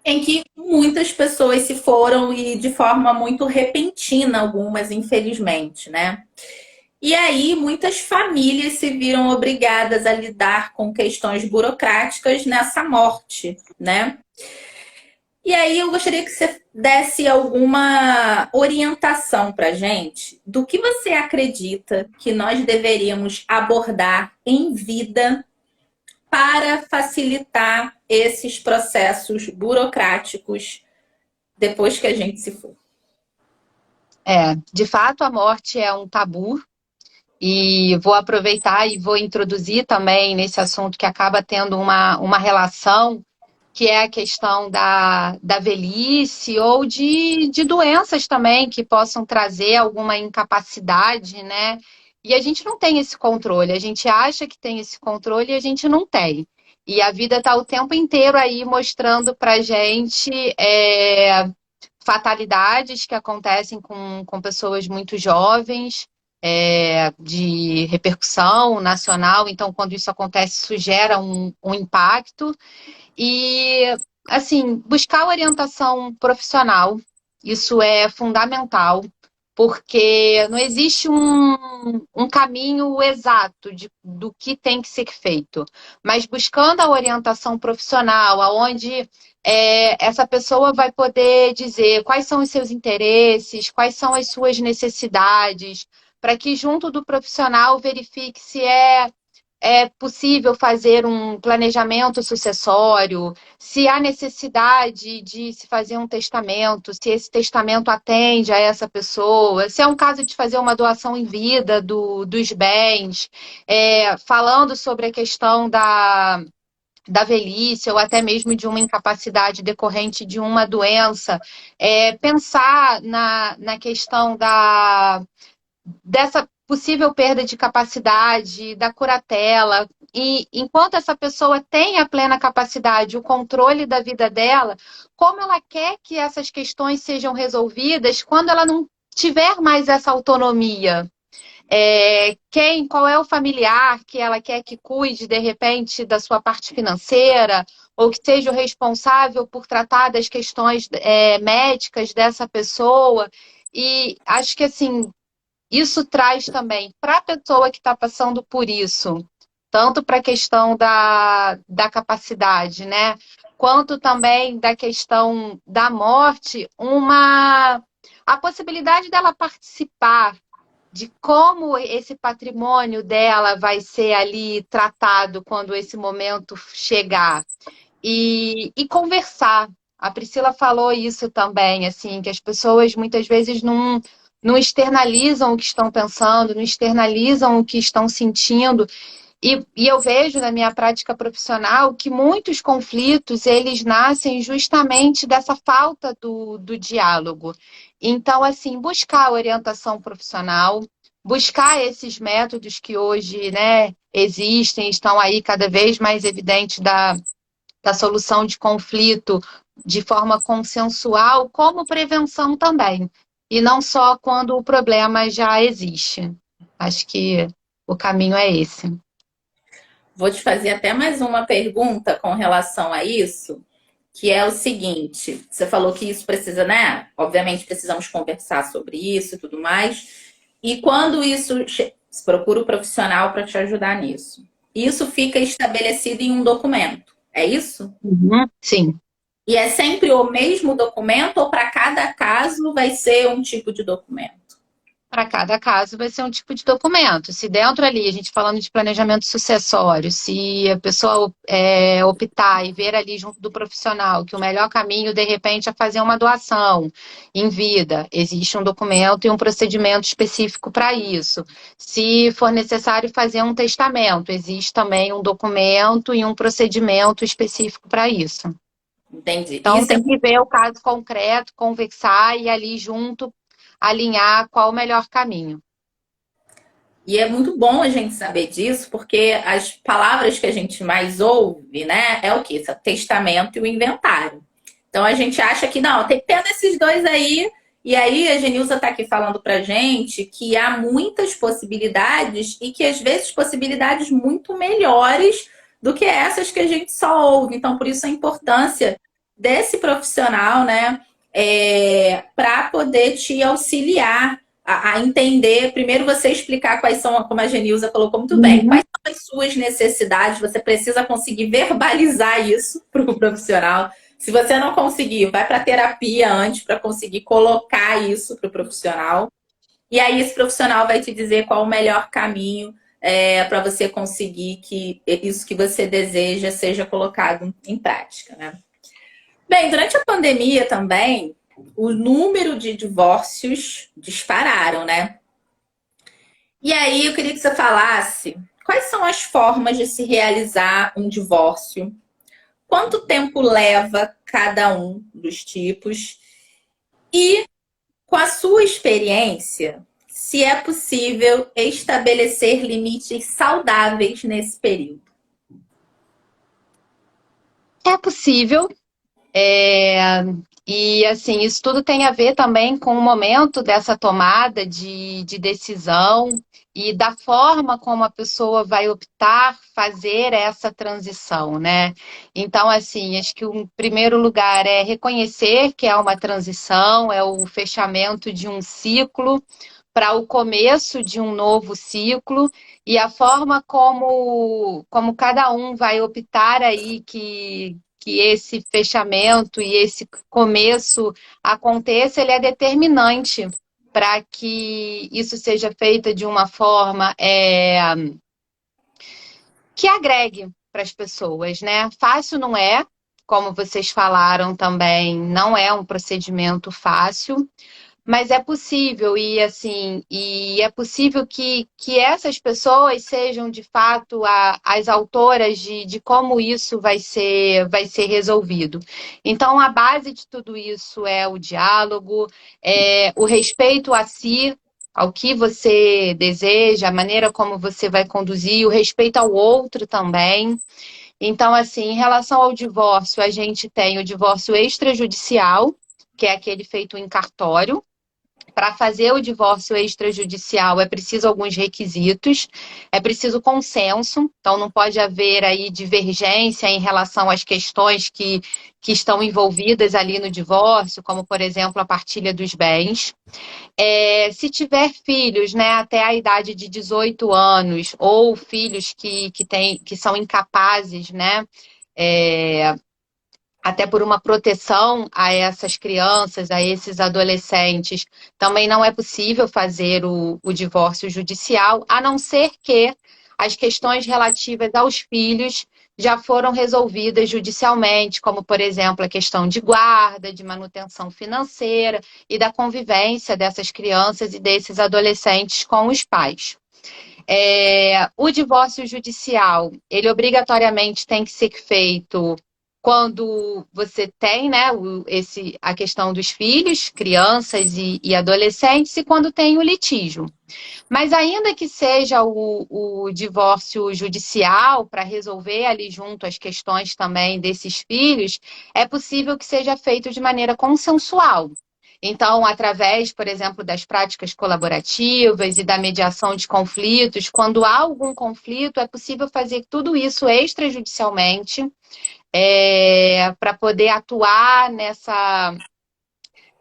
Speaker 1: em que muitas pessoas se foram e de forma muito repentina, algumas, infelizmente, né? E aí, muitas famílias se viram obrigadas a lidar com questões burocráticas nessa morte, né? E aí, eu gostaria que você desse alguma orientação para gente do que você acredita que nós deveríamos abordar em vida para facilitar esses processos burocráticos depois que a gente se for.
Speaker 3: De fato, a morte é um tabu. E vou aproveitar e vou introduzir também nesse assunto que acaba tendo uma relação, que é a questão da velhice ou de doenças também que possam trazer alguma incapacidade, né? E a gente não tem esse controle, a gente acha que tem esse controle e a gente não tem. E a vida está o tempo inteiro aí mostrando pra gente fatalidades que acontecem com pessoas muito jovens, de repercussão nacional. Então, quando isso acontece, isso gera um impacto. E, assim, buscar orientação profissional, isso é fundamental, porque não existe um caminho exato do que tem que ser feito, mas buscando a orientação profissional, aonde essa pessoa vai poder dizer quais são os seus interesses, quais são as suas necessidades, para que junto do profissional verifique se é possível fazer um planejamento sucessório, se há necessidade de se fazer um testamento, se esse testamento atende a essa pessoa, se é um caso de fazer uma doação em vida dos bens, falando sobre a questão da velhice ou até mesmo de uma incapacidade decorrente de uma doença, pensar na questão dessa possível perda de capacidade, da curatela, e enquanto essa pessoa tem a plena capacidade, o controle da vida dela, como ela quer que essas questões sejam resolvidas quando ela não tiver mais essa autonomia? Qual é o familiar que ela quer que cuide, de repente, da sua parte financeira, ou que seja o responsável por tratar das questões médicas dessa pessoa? E acho que, assim, isso traz também para a pessoa que está passando por isso, tanto para a questão da capacidade, né? Quanto também da questão da morte, a possibilidade dela participar de como esse patrimônio dela vai ser ali tratado quando esse momento chegar. E conversar. A Priscila falou isso também, assim, que as pessoas muitas vezes não externalizam o que estão pensando, não externalizam o que estão sentindo. E eu vejo na minha prática profissional que muitos conflitos, eles nascem justamente dessa falta do diálogo. Então, assim, buscar orientação profissional, buscar esses métodos que hoje, né, existem, estão aí cada vez mais evidentes da solução de conflito de forma consensual, como prevenção também. E não só quando o problema já existe. Acho que o caminho é esse.
Speaker 1: Vou te fazer até mais uma pergunta com relação a isso, que é o seguinte: você falou que isso precisa, né? Obviamente precisamos conversar sobre isso e tudo mais. E quando isso, você procura o profissional para te ajudar nisso. Isso fica estabelecido em um documento, é isso?
Speaker 3: Uhum. Sim.
Speaker 1: E é sempre o mesmo documento ou para cada caso vai ser um tipo de documento?
Speaker 3: para cada caso vai ser um tipo de documento. Se dentro ali, a gente falando de planejamento sucessório, se a pessoa optar e ver ali junto do profissional que o melhor caminho, de repente, é fazer uma doação em vida, existe um documento e um procedimento específico para isso. Se for necessário fazer um testamento, existe também um documento e um procedimento específico para isso.
Speaker 1: Entendi.
Speaker 3: Então,
Speaker 1: Isso
Speaker 3: tem que ver o caso concreto, conversar e ali junto alinhar qual o melhor caminho.
Speaker 1: E é muito bom a gente saber disso, porque as palavras que a gente mais ouve, né, é o quê? O testamento e o inventário. Então a gente acha que não, tem que ter esses dois aí. E aí a Genilza está aqui falando pra gente que há muitas possibilidades e que às vezes possibilidades muito melhores do que essas que a gente só ouve. Então por isso a importância desse profissional, né, para poder te auxiliar a entender, primeiro você explicar quais são, como a Genilza colocou muito bem, quais são as suas necessidades, você precisa conseguir verbalizar isso para o profissional. Se você não conseguir, vai para terapia antes para conseguir colocar isso para o profissional. E aí esse profissional vai te dizer qual o melhor caminho para você conseguir que isso que você deseja seja colocado em prática, né? Bem, durante a pandemia também, o número de divórcios dispararam, né? E aí eu queria que você falasse quais são as formas de se realizar um divórcio, quanto tempo leva cada um dos tipos e, com a sua experiência, se é possível estabelecer limites saudáveis nesse período.
Speaker 3: É possível. E assim, isso tudo tem a ver também com o momento dessa tomada de decisão e da forma como a pessoa vai optar fazer essa transição, né? Então, assim, acho que o primeiro lugar é reconhecer que é uma transição, é o fechamento de um ciclo para o começo de um novo ciclo e a forma como cada um vai optar aí que esse fechamento e esse começo aconteça, ele é determinante para que isso seja feito de uma forma que agregue para as pessoas, né? Fácil não é, como vocês falaram também, não é um procedimento fácil, mas é possível, e assim, e é possível que essas pessoas sejam de fato as autoras de como isso vai ser resolvido. Então, a base de tudo isso é o diálogo, o respeito a si, ao que você deseja, a maneira como você vai conduzir, o respeito ao outro também. Então, assim, em relação ao divórcio, a gente tem o divórcio extrajudicial, que é aquele feito em cartório. Para fazer o divórcio extrajudicial é preciso alguns requisitos, é preciso consenso, então não pode haver aí divergência em relação às questões que estão envolvidas ali no divórcio, como, por exemplo, a partilha dos bens. Se tiver filhos, né, até a idade de 18 anos, ou filhos que são incapazes, né, até por uma proteção a essas crianças, a esses adolescentes, também não é possível fazer o divórcio judicial, a não ser que as questões relativas aos filhos já foram resolvidas judicialmente, como, por exemplo, a questão de guarda, de manutenção financeira e da convivência dessas crianças e desses adolescentes com os pais. O divórcio judicial, ele obrigatoriamente tem que ser feito quando você tem, né, a questão dos filhos, crianças e adolescentes, e quando tem o litígio. Mas ainda que seja o divórcio judicial para resolver ali junto as questões também desses filhos, é possível que seja feito de maneira consensual. Então, através, por exemplo, das práticas colaborativas e da mediação de conflitos, quando há algum conflito, é possível fazer tudo isso extrajudicialmente, para poder atuar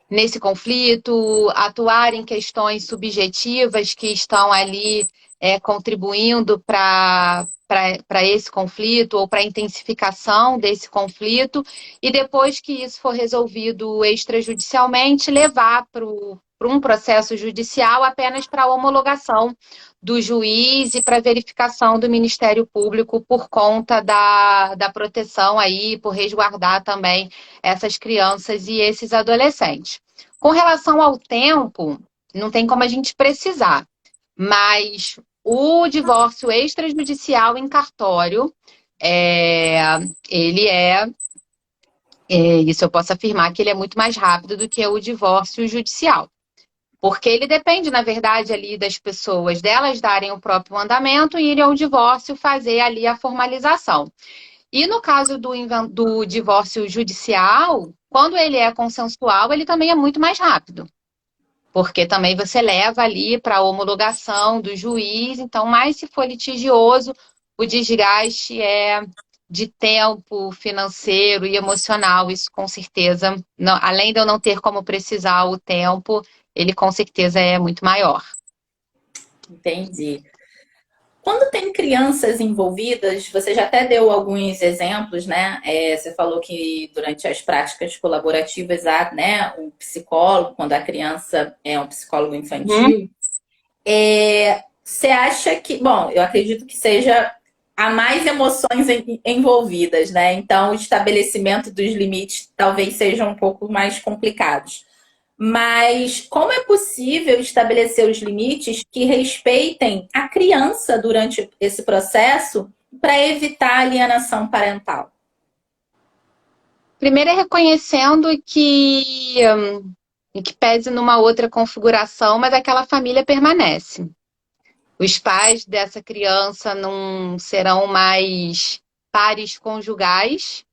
Speaker 3: nesse conflito, atuar em questões subjetivas que estão ali contribuindo para esse conflito ou para a intensificação desse conflito, e depois que isso for resolvido extrajudicialmente, levar para para um processo judicial apenas para homologação do juiz e para verificação do Ministério Público por conta da proteção aí, por resguardar também essas crianças e esses adolescentes. Com relação ao tempo, não tem como a gente precisar, mas o divórcio extrajudicial em cartório, ele isso eu posso afirmar que ele é muito mais rápido do que o divórcio judicial. Porque ele depende, na verdade, ali das pessoas, delas darem o próprio andamento e irem ao divórcio fazer ali a formalização. E no caso do divórcio judicial, quando ele é consensual, ele também é muito mais rápido. Porque também você leva ali para a homologação do juiz, então, mais se for litigioso, o desgaste é de tempo financeiro e emocional, isso com certeza, não, além de eu não ter como precisar o tempo, ele com certeza é muito maior.
Speaker 1: Entendi. Quando tem crianças envolvidas, você já até deu alguns exemplos, né? Você falou que durante as práticas colaborativas há, né, um psicólogo, quando a criança é um psicólogo infantil. Você acha que, bom, eu acredito que há mais emoções envolvidas, né? Então, o estabelecimento dos limites talvez seja um pouco mais complicados. Mas como é possível estabelecer os limites que respeitem a criança durante esse processo para evitar alienação parental?
Speaker 3: Primeiro é reconhecendo que pese numa outra configuração, mas aquela família permanece. Os pais dessa criança não serão mais pares conjugais,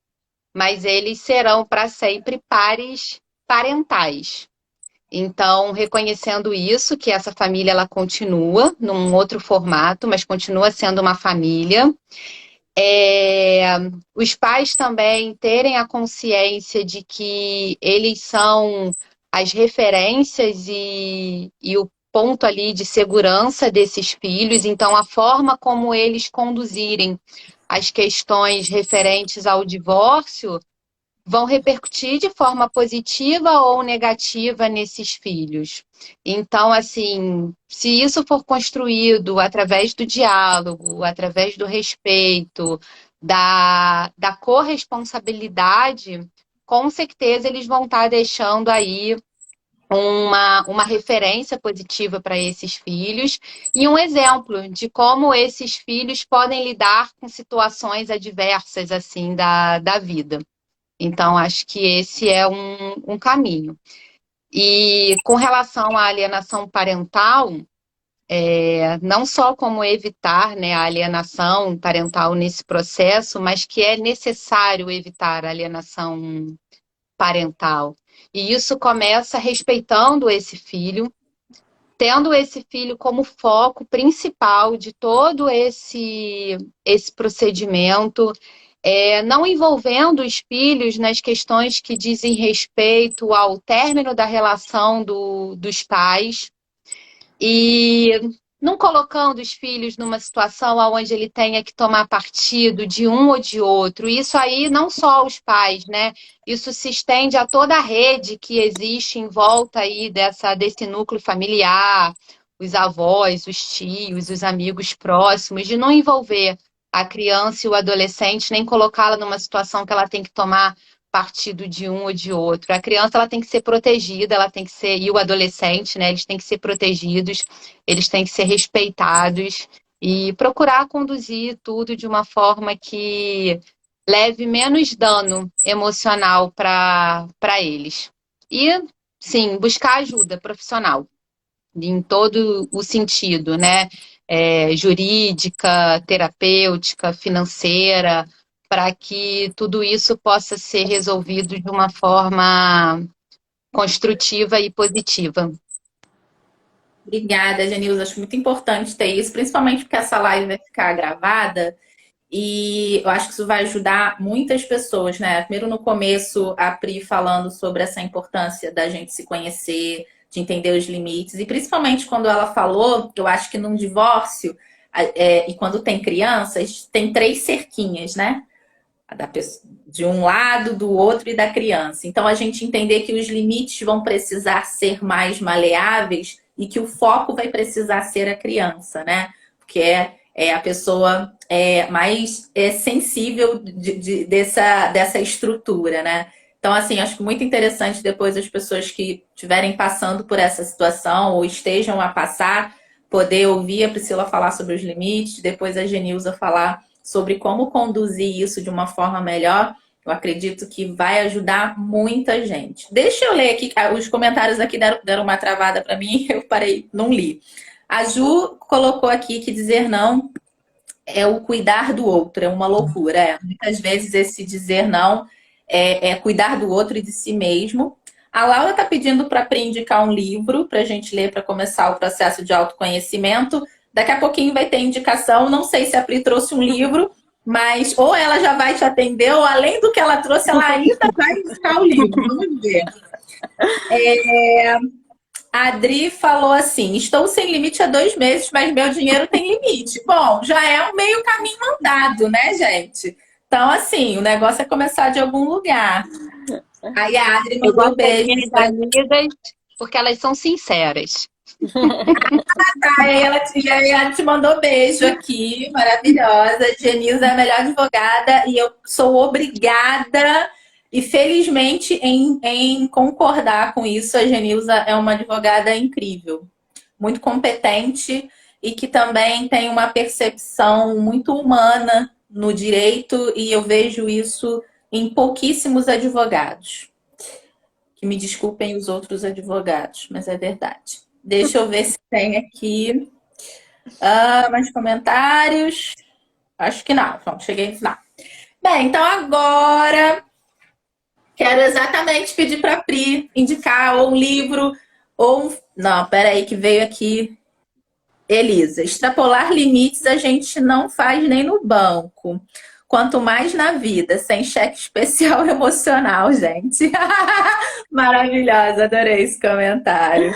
Speaker 3: mas eles serão para sempre pares parentais. Então, reconhecendo isso, que essa família ela continua num outro formato, mas continua sendo uma família. Os pais também terem a consciência de que eles são as referências e o ponto ali de segurança desses filhos, então a forma como eles conduzirem as questões referentes ao divórcio vão repercutir de forma positiva ou negativa nesses filhos. Então, assim, se isso for construído através do diálogo, através do respeito, da corresponsabilidade, com certeza eles vão estar deixando aí uma referência positiva para esses filhos e um exemplo de como esses filhos podem lidar com situações adversas assim da vida. Então, acho que esse é um caminho. E com relação à alienação parental, não só como evitar, né, a alienação parental nesse processo, mas que é necessário evitar a alienação parental. E isso começa respeitando esse filho, tendo esse filho como foco principal de todo esse procedimento, não envolvendo os filhos nas questões que dizem respeito ao término da relação dos pais e não colocando os filhos numa situação onde ele tenha que tomar partido de um ou de outro. Isso aí não só os pais, né? Isso se estende a toda a rede que existe em volta aí desse núcleo familiar, os avós, os tios, os amigos próximos, de não envolver a criança e o adolescente, nem colocá-la numa situação que ela tem que tomar partido de um ou de outro. A criança ela tem que ser protegida, ela tem que ser, e o adolescente, né, eles têm que ser protegidos, eles têm que ser respeitados e procurar conduzir tudo de uma forma que leve menos dano emocional para eles. E, sim, buscar ajuda profissional em todo o sentido, né? Jurídica, terapêutica, financeira, para que tudo isso possa ser resolvido de uma forma construtiva e positiva.
Speaker 1: Obrigada, Genilza. Acho muito importante ter isso, principalmente porque essa live vai ficar gravada e eu acho que isso vai ajudar muitas pessoas, né? Primeiro, no começo, a Pri falando sobre essa importância da gente se conhecer, de entender os limites, e principalmente quando ela falou, eu acho que num divórcio, e quando tem crianças, tem 3 cerquinhas, né? de um lado, do outro e da criança. Então, a gente entender que os limites vão precisar ser mais maleáveis e que o foco vai precisar ser a criança, né? Porque é a pessoa mais sensível dessa estrutura, né? Então, assim, acho que muito interessante depois as pessoas que estiverem passando por essa situação ou estejam a passar, poder ouvir a Priscila falar sobre os limites, depois a Genilza falar sobre como conduzir isso de uma forma melhor. Eu acredito que vai ajudar muita gente. Deixa eu ler aqui, os comentários aqui deram uma travada para mim, eu parei, não li. A Ju colocou aqui que dizer não é o cuidar do outro, é uma loucura. Muitas vezes esse dizer não é cuidar do outro e de si mesmo. A Laura está pedindo para a indicar um livro para a gente ler para começar o processo de autoconhecimento. Daqui a pouquinho vai ter indicação. Não sei se a Pri trouxe um livro, mas ou ela já vai te atender, ou além do que ela trouxe, ela ainda vai indicar o livro. Vamos ver. A Adri falou assim: estou sem limite há 2 meses, mas meu dinheiro tem limite. Bom, já é um meio caminho andado, né, gente? Então, assim, o negócio é começar de algum lugar. Aí a Adri mandou beijo.
Speaker 3: Amigas, porque elas são sinceras.
Speaker 1: Aí ela te mandou beijo aqui, maravilhosa. Genilza é a melhor advogada e eu sou obrigada e felizmente em concordar com isso. A Genilza é uma advogada incrível, muito competente e que também tem uma percepção muito humana no direito, e eu vejo isso em pouquíssimos advogados. Que me desculpem os outros advogados, mas é verdade. Deixa eu ver se tem aqui mais comentários. Acho que não. Pronto, cheguei no final. Bem, então agora quero exatamente pedir para a Pri indicar ou um livro ou um... Não, peraí que veio aqui. Elisa, extrapolar limites a gente não faz nem no banco. Quanto mais na vida, sem cheque especial emocional, gente. Maravilhosa, adorei esse comentário.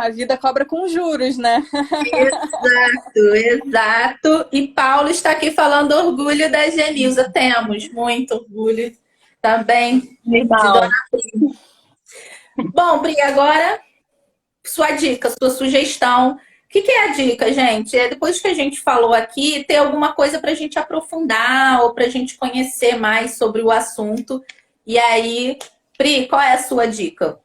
Speaker 2: A vida cobra com juros, né?
Speaker 1: Exato, exato. E Paulo está aqui falando orgulho da Genilza. Temos muito orgulho também de Dona Pri. Bom, Pri, agora sua dica, sua sugestão. O que é a dica, gente? Depois que a gente falou aqui, ter alguma coisa para a gente aprofundar ou para a gente conhecer mais sobre o assunto. E aí, Pri, qual é a sua dica?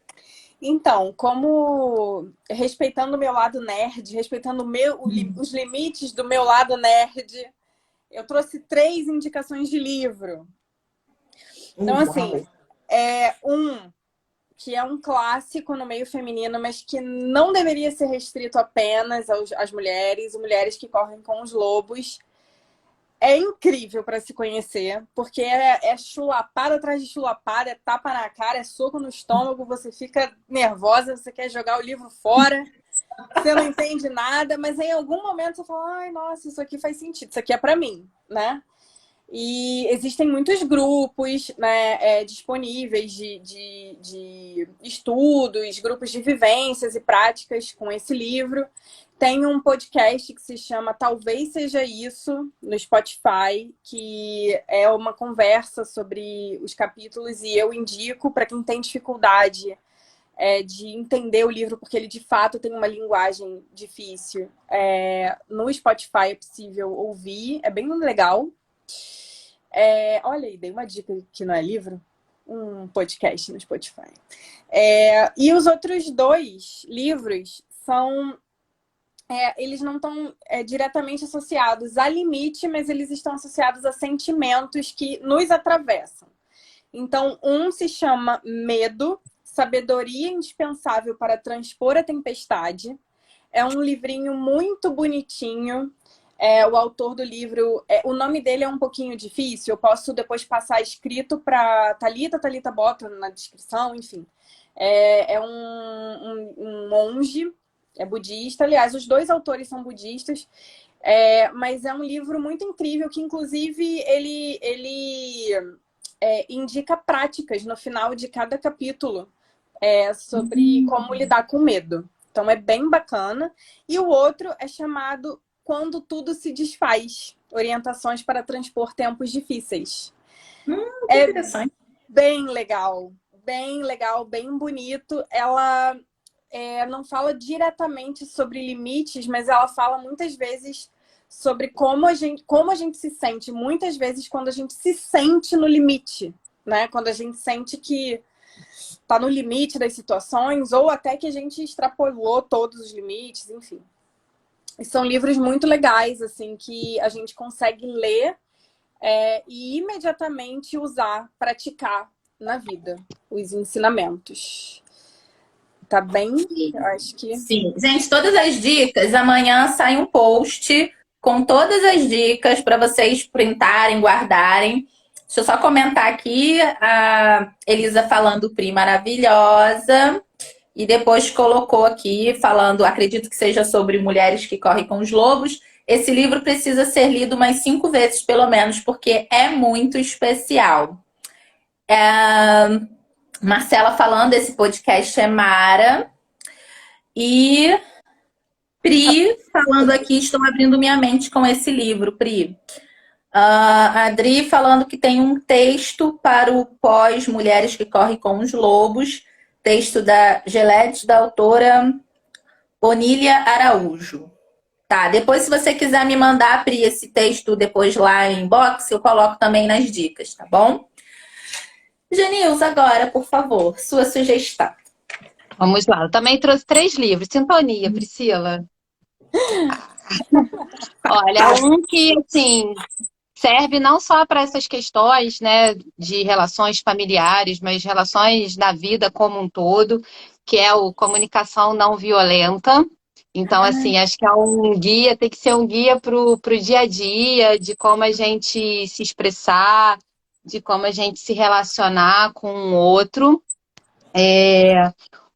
Speaker 2: Então, como respeitando o meu lado nerd, respeitando os limites do meu lado nerd, eu trouxe 3 indicações de livro. Então, assim, que é um clássico no meio feminino, mas que não deveria ser restrito apenas às mulheres que correm com os lobos. É incrível para se conhecer, porque é chulapada atrás de chulapada, é tapa na cara, é soco no estômago, você fica nervosa, você quer jogar o livro fora, você não entende nada, mas em algum momento você fala, ai, nossa, isso aqui faz sentido, isso aqui é para mim, né? E existem muitos grupos, né, disponíveis de estudos, grupos de vivências e práticas com esse livro. Tem um podcast que se chama Talvez Seja Isso, no Spotify, que é uma conversa sobre os capítulos, e eu indico para quem tem dificuldade de entender o livro, porque ele de fato tem uma linguagem difícil. No Spotify é possível ouvir, é bem legal. Olha aí, dei uma dica que não é livro, um podcast no Spotify. E os outros 2 livros são... eles não estão diretamente associados a limite, mas eles estão associados a sentimentos que nos atravessam. Então, um se chama Medo, Sabedoria Indispensável para Transpor a Tempestade. É um livrinho muito bonitinho. O autor do livro, o nome dele é um pouquinho difícil, eu posso depois passar escrito para Thalita bota na descrição, enfim. É um monge, é budista, aliás, os 2 autores são budistas, mas é um livro muito incrível que, inclusive, ele indica práticas no final de cada capítulo sobre como lidar com medo. Então, é bem bacana. E o outro é chamado Quando Tudo se Desfaz. Orientações para transpor tempos difíceis.
Speaker 1: Que interessante.
Speaker 2: Bem legal, bem bonito. Ela não fala diretamente sobre limites, mas ela fala muitas vezes sobre como a gente se sente. Muitas vezes quando a gente se sente no limite, né? Quando a gente sente que tá no limite das situações, ou até que a gente extrapolou todos os limites, enfim. E são livros muito legais, assim, que a gente consegue ler e imediatamente usar, praticar na vida os ensinamentos. Tá bem? Eu acho que...
Speaker 1: Sim. Gente, todas as dicas, amanhã sai um post com todas as dicas para vocês printarem, guardarem. Deixa eu só comentar aqui a Elisa falando Pri maravilhosa. E depois colocou aqui falando, acredito que seja sobre mulheres que correm com os lobos. Esse livro precisa ser lido umas 5 vezes, pelo menos, porque é muito especial. Marcela falando, esse podcast é Mara. E Pri falando aqui, estou abrindo minha mente com esse livro, Pri. A Adri falando que tem um texto para o pós Mulheres que Correm com os Lobos, texto da Gelete, da autora Onília Araújo. Tá, depois se você quiser me mandar, Pri, esse texto depois lá em inbox, eu coloco também nas dicas, tá bom? Genilza, agora, por favor, sua sugestão.
Speaker 3: Vamos lá. Eu também trouxe 3 livros. Sintonia, Priscila. Olha, um que, assim, serve não só para essas questões, né, de relações familiares, mas relações na vida como um todo, que é o Comunicação Não Violenta. Então, assim, acho que é um guia, tem que ser um guia para o dia a dia, de como a gente se expressar, de como a gente se relacionar com o outro.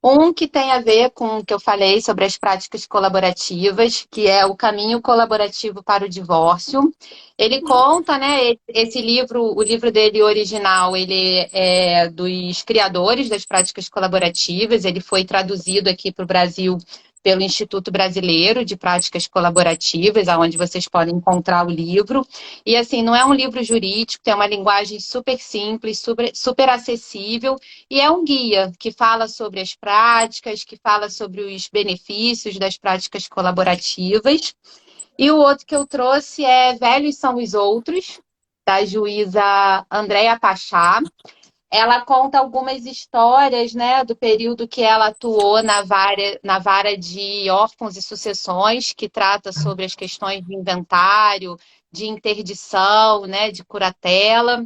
Speaker 3: Um que tem a ver com o que eu falei sobre as práticas colaborativas, que é o Caminho Colaborativo para o Divórcio. Ele conta, né, esse livro, o livro dele original, ele é dos criadores das práticas colaborativas, ele foi traduzido aqui para o Brasil pelo Instituto Brasileiro de Práticas Colaborativas, onde vocês podem encontrar o livro. E assim, não é um livro jurídico, tem uma linguagem super simples, super acessível, e é um guia que fala sobre as práticas, que fala sobre os benefícios das práticas colaborativas. E o outro que eu trouxe é Velhos São os Outros, da juíza Andréa Pachá. Ela conta algumas histórias, né, do período que ela atuou na vara de órfãos e sucessões, que trata sobre as questões de inventário, de interdição, né, de curatela.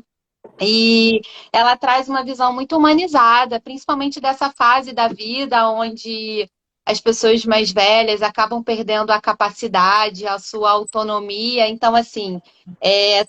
Speaker 3: E ela traz uma visão muito humanizada, principalmente dessa fase da vida onde as pessoas mais velhas acabam perdendo a capacidade, a sua autonomia. Então, assim,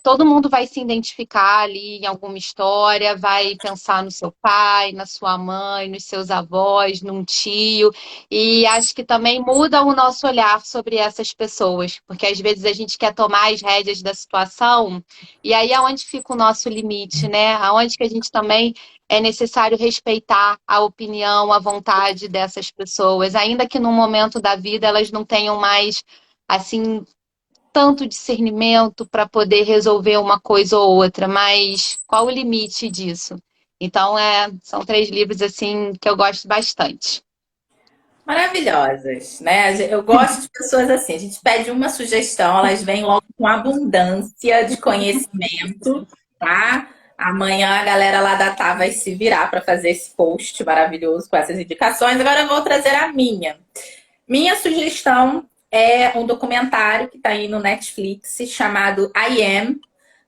Speaker 3: todo mundo vai se identificar ali em alguma história, vai pensar no seu pai, na sua mãe, nos seus avós, num tio. E acho que também muda o nosso olhar sobre essas pessoas, porque às vezes a gente quer tomar as rédeas da situação. E aí, aonde fica o nosso limite, né? Aonde que a gente também é necessário respeitar a opinião, a vontade dessas pessoas, ainda que no momento da vida elas não tenham mais, assim, tanto discernimento para poder resolver uma coisa ou outra, mas qual o limite disso? Então, são 3 livros, assim, que eu gosto bastante.
Speaker 1: Maravilhosas, né? Eu gosto de pessoas assim. A gente pede uma sugestão, elas vêm logo com abundância de conhecimento, tá? Amanhã a galera lá da Tá vai se virar para fazer esse post maravilhoso com essas indicações. Agora eu vou trazer a minha. Minha sugestão é um documentário que está aí no Netflix chamado I Am.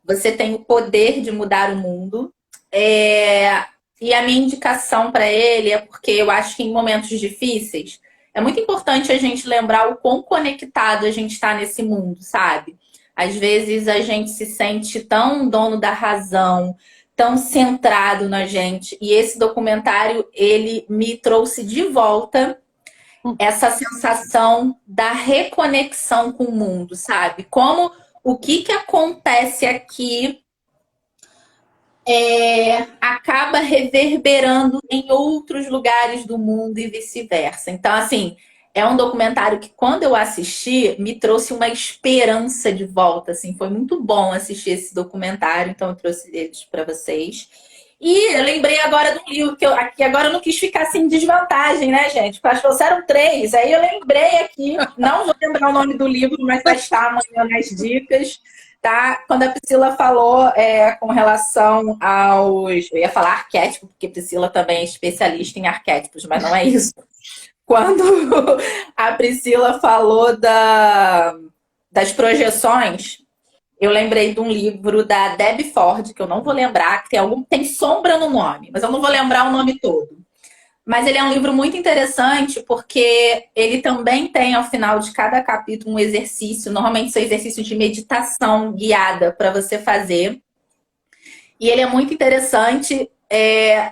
Speaker 1: Você tem o poder de mudar o mundo. E a minha indicação para ele é porque eu acho que em momentos difíceis é muito importante a gente lembrar o quão conectado a gente está nesse mundo, sabe? Às vezes a gente se sente tão dono da razão, tão centrado na gente. E esse documentário, ele me trouxe de volta essa sensação da reconexão com o mundo, sabe? Como o que acontece aqui acaba reverberando em outros lugares do mundo e vice-versa. Então, assim, é um documentário que, quando eu assisti, me trouxe uma esperança de volta, assim. Foi muito bom assistir esse documentário, então eu trouxe eles para vocês. E eu lembrei agora do livro, que aqui agora eu não quis ficar assim em desvantagem, né, gente? Porque acho que eram três. Aí eu lembrei aqui, não vou lembrar o nome do livro, mas vai estar amanhã nas dicas, tá? Quando a Priscila falou com relação aos. Eu ia falar arquétipo, porque Priscila também é especialista em arquétipos, mas não é isso. Quando a Priscila falou das projeções, eu lembrei de um livro da Debbie Ford, que eu não vou lembrar, que tem sombra no nome, mas eu não vou lembrar o nome todo. Mas ele é um livro muito interessante, porque ele também tem, ao final de cada capítulo, um exercício. Normalmente são exercícios de meditação guiada para você fazer. E ele é muito interessante,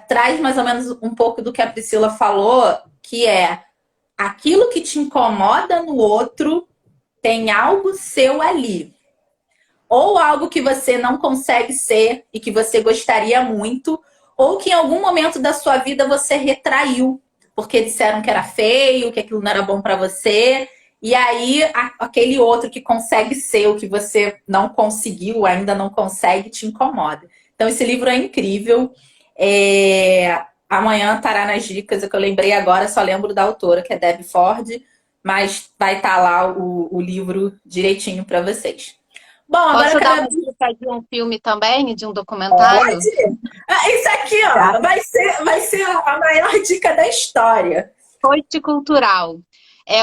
Speaker 1: traz mais ou menos um pouco do que a Priscila falou, que é aquilo que te incomoda no outro tem algo seu ali. Ou algo que você não consegue ser e que você gostaria muito, ou que em algum momento da sua vida você retraiu, porque disseram que era feio, que aquilo não era bom para você, e aí aquele outro que consegue ser o que você não conseguiu, ainda não consegue, te incomoda. Então esse livro é incrível. Amanhã estará nas dicas, é que eu lembrei agora, só lembro da autora, que é Debbie Ford, mas vai estar lá o livro direitinho para vocês. Bom, agora
Speaker 3: Posso dar uma dica de um filme também, de um documentário?
Speaker 1: Isso aqui, ó, vai ser a maior dica da história.
Speaker 3: Coach cultural.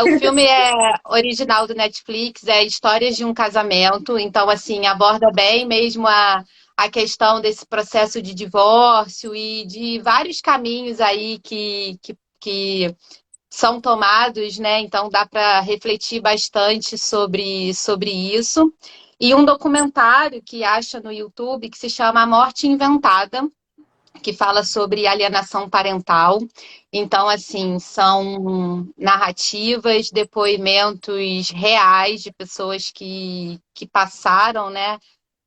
Speaker 3: O filme é original do Netflix, é Histórias de um Casamento, então, assim, aborda bem mesmo a questão desse processo de divórcio e de vários caminhos aí que são tomados, né? Então, dá para refletir bastante sobre isso. E um documentário que acha no YouTube que se chama A Morte Inventada, que fala sobre alienação parental. Então, assim, são narrativas, depoimentos reais de pessoas que passaram, né?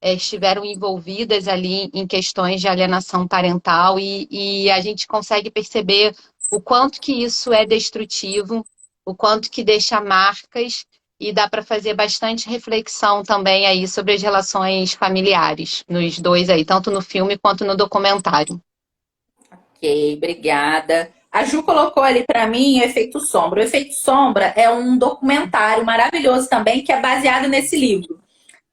Speaker 3: Estiveram envolvidas ali em questões de alienação parental e a gente consegue perceber o quanto que isso é destrutivo, o quanto que deixa marcas e dá para fazer bastante reflexão também aí sobre as relações familiares, nos dois aí, tanto no filme quanto no documentário.
Speaker 1: Ok, obrigada. A Ju colocou ali para mim o Efeito Sombra. O Efeito Sombra é um documentário maravilhoso também que é baseado nesse livro.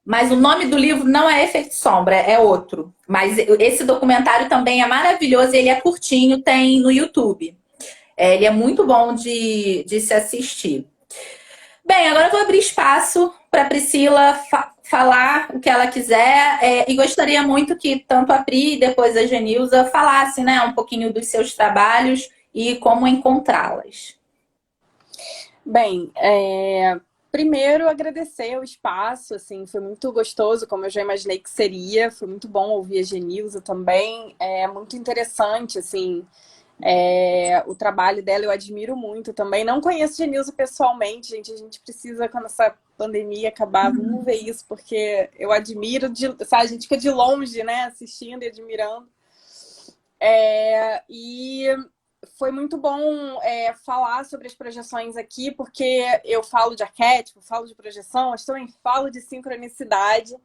Speaker 1: Mas o nome do livro não é Efeito Sombra, é outro. Mas esse documentário também é maravilhoso, ele é curtinho, tem no YouTube. Ele é muito bom de se assistir. Bem, agora eu vou abrir espaço para a Priscila falar o que ela quiser. E gostaria muito que tanto a Pri e depois a Genilza falassem, né, um pouquinho dos seus trabalhos e como encontrá-las.
Speaker 2: Bem, primeiro agradecer o espaço, assim, foi muito gostoso, como eu já imaginei que seria, foi muito bom ouvir a Genilza também, é muito interessante, assim, o trabalho dela eu admiro muito também. Não conheço a Genilza pessoalmente, gente, a gente precisa, quando essa pandemia acabar, vamos ver isso, porque eu admiro, sabe, a gente fica de longe, né, assistindo e admirando. E foi muito bom falar sobre as projeções aqui, porque eu falo de arquétipo, falo de projeção, mas também falo de sincronicidade.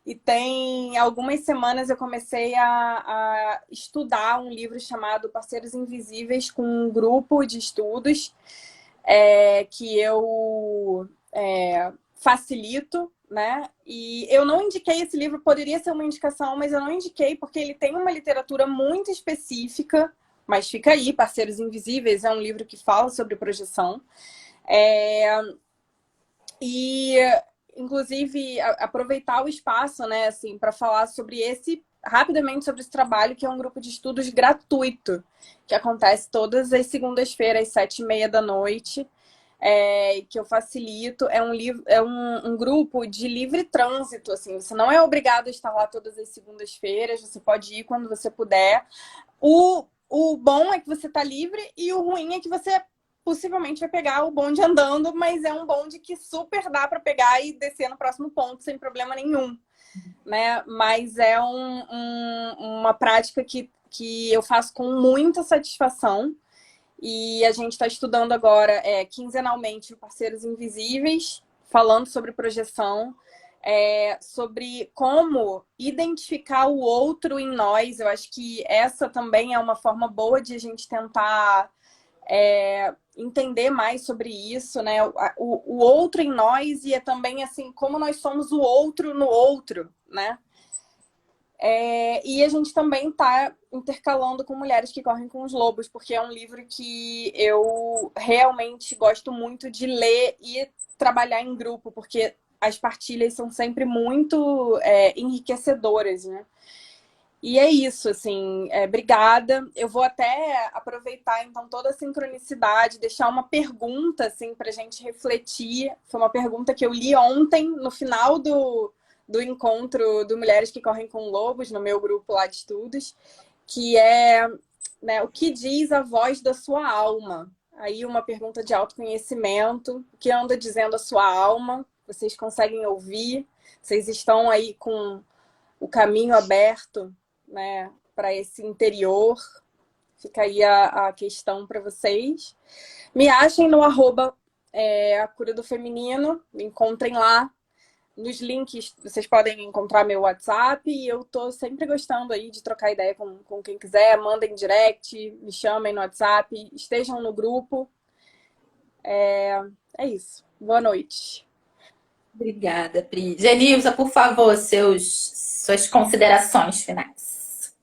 Speaker 2: E tem algumas semanas eu comecei a estudar um livro chamado Parceiros Invisíveis, com um grupo de estudos que eu facilito, né? E eu não indiquei esse livro, poderia ser uma indicação, mas eu não indiquei porque ele tem uma literatura muito específica. Mas fica aí, Parceiros Invisíveis é um livro que fala sobre projeção. E, inclusive, aproveitar o espaço, né, assim, para falar rapidamente sobre esse trabalho, que é um grupo de estudos gratuito, que acontece todas as segundas-feiras, às 7h30 da noite, que eu facilito. É um grupo de livre trânsito, assim, você não é obrigado a estar lá todas as segundas-feiras, você pode ir quando você puder. O bom é que você está livre e o ruim é que você possivelmente vai pegar o bonde andando, mas é um bonde que super dá para pegar e descer no próximo ponto sem problema nenhum, né? Mas é uma prática que eu faço com muita satisfação E a gente está estudando agora quinzenalmente o Parceiros Invisíveis, falando sobre projeção, sobre como identificar o outro em nós. Eu acho que essa também é uma forma boa de a gente tentar entender mais sobre isso, né? O outro em nós, e é também assim, como nós somos o outro no outro, né? E a gente também está intercalando com Mulheres que Correm com os Lobos, porque é um livro que eu realmente gosto muito de ler e trabalhar em grupo, porque as partilhas são sempre muito enriquecedoras, né? E é isso, assim, obrigada. Eu vou até aproveitar, então, toda a sincronicidade, deixar uma pergunta, assim, para a gente refletir. Foi uma pergunta que eu li ontem, no final do encontro do Mulheres que Correm com Lobos, no meu grupo lá de estudos, que é, né, o que diz a voz da sua alma? Aí uma pergunta de autoconhecimento, o que anda dizendo a sua alma? Vocês conseguem ouvir? Vocês estão aí com o caminho aberto, né, para esse interior? Fica aí a questão para vocês. Me achem no arroba a Cura do Feminino, me encontrem lá. Nos links vocês podem encontrar meu WhatsApp, e eu tô sempre gostando aí de trocar ideia com quem quiser. Mandem direct, me chamem no WhatsApp, estejam no grupo. É isso. Boa noite.
Speaker 1: Obrigada, Pri. Genilza, por favor, suas considerações finais.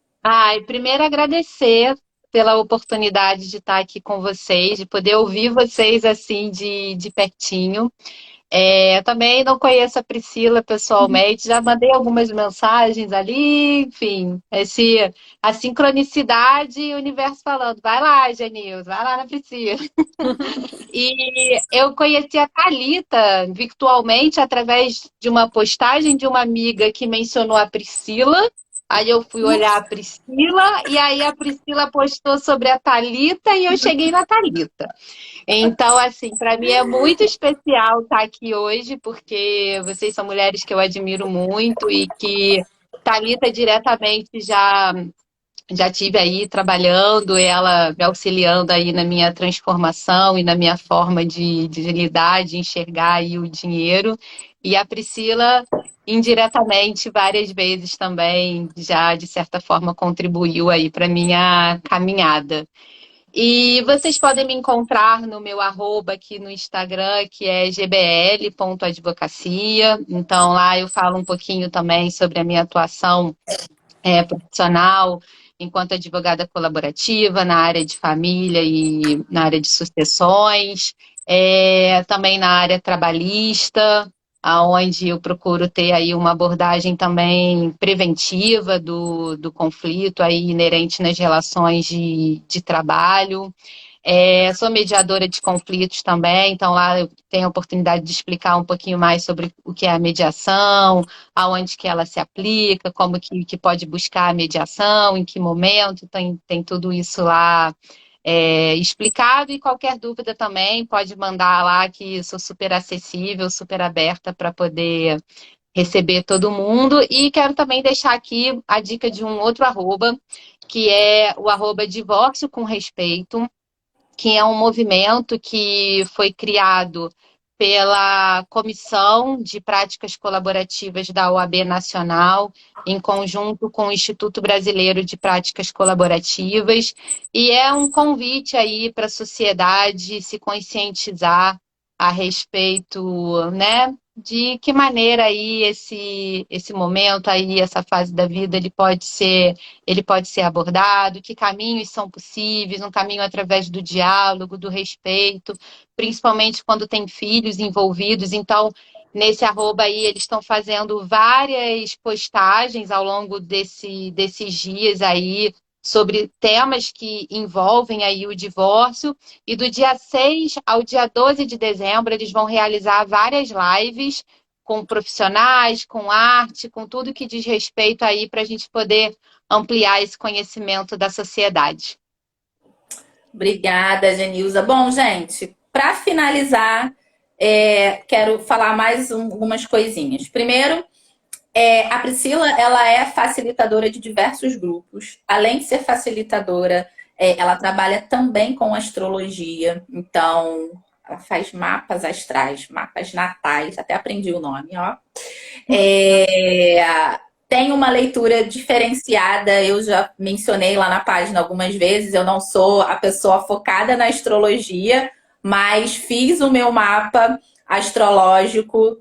Speaker 3: Primeiro agradecer pela oportunidade de estar aqui com vocês, de poder ouvir vocês assim de pertinho. Eu também não conheço a Priscila pessoalmente, já mandei algumas mensagens ali, enfim, a sincronicidade e o universo falando, vai lá, Genilza, vai lá na Priscila. E eu conheci a Thalita virtualmente através de uma postagem de uma amiga que mencionou a Priscila. Aí eu fui olhar a Priscila, e aí a Priscila postou sobre a Thalita e eu cheguei na Thalita. Então, assim, para mim é muito especial estar aqui hoje, porque vocês são mulheres que eu admiro muito e que Thalita diretamente já tive aí trabalhando, ela me auxiliando aí na minha transformação e na minha forma de lidar, de enxergar aí o dinheiro. E a Priscila, indiretamente, várias vezes também, já de certa forma contribuiu aí para minha caminhada. E vocês podem me encontrar no meu arroba aqui no Instagram, que é gbl.advocacia. Então, lá eu falo um pouquinho também sobre a minha atuação profissional enquanto advogada colaborativa na área de família e na área de sucessões, também na área trabalhista, onde eu procuro ter aí uma abordagem também preventiva do conflito aí inerente nas relações de trabalho. Sou mediadora de conflitos também, então lá eu tenho a oportunidade de explicar um pouquinho mais sobre o que é a mediação, aonde que ela se aplica, como que pode buscar a mediação, em que momento, tem tudo isso lá explicado, e qualquer dúvida também pode mandar lá, que sou super acessível, super aberta para poder receber todo mundo. E quero também deixar aqui a dica de um outro arroba, que é o arroba Divórcio com Respeito, que é um movimento que foi criado pela Comissão de Práticas Colaborativas da OAB Nacional, em conjunto com o Instituto Brasileiro de Práticas Colaborativas, e é um convite aí para a sociedade se conscientizar a respeito, né, de que maneira aí esse momento aí, essa fase da vida, ele pode ser abordado, que caminhos são possíveis, um caminho através do diálogo, do respeito, principalmente quando tem filhos envolvidos. Então, nesse arroba aí, eles estão fazendo várias postagens ao longo desses dias aí, sobre temas que envolvem aí o divórcio, e do dia 6 ao dia 12 de dezembro eles vão realizar várias lives com profissionais, com arte, com tudo que diz respeito aí, para a gente poder ampliar esse conhecimento da sociedade.
Speaker 1: Obrigada, Genilza. Bom, gente, para finalizar, quero falar mais algumas coisinhas. Primeiro, a Priscila, ela é facilitadora de diversos grupos. Além de ser facilitadora, ela trabalha também com astrologia, então ela faz mapas astrais, mapas natais, até aprendi o nome, ó. Tem uma leitura diferenciada, eu já mencionei lá na página algumas vezes, eu não sou a pessoa focada na astrologia, mas fiz o meu mapa astrológico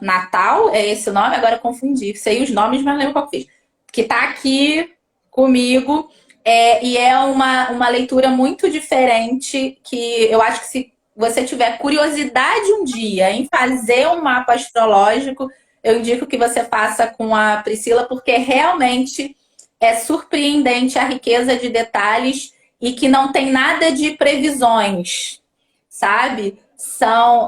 Speaker 1: natal, é esse o nome? Agora eu confundi, sei os nomes, mas não lembro qual que fiz. Que tá aqui comigo, e é uma leitura muito diferente, que eu acho que se você tiver curiosidade um dia em fazer um mapa astrológico, eu indico que você faça com a Priscila, porque realmente é surpreendente a riqueza de detalhes e que não tem nada de previsões, sabe?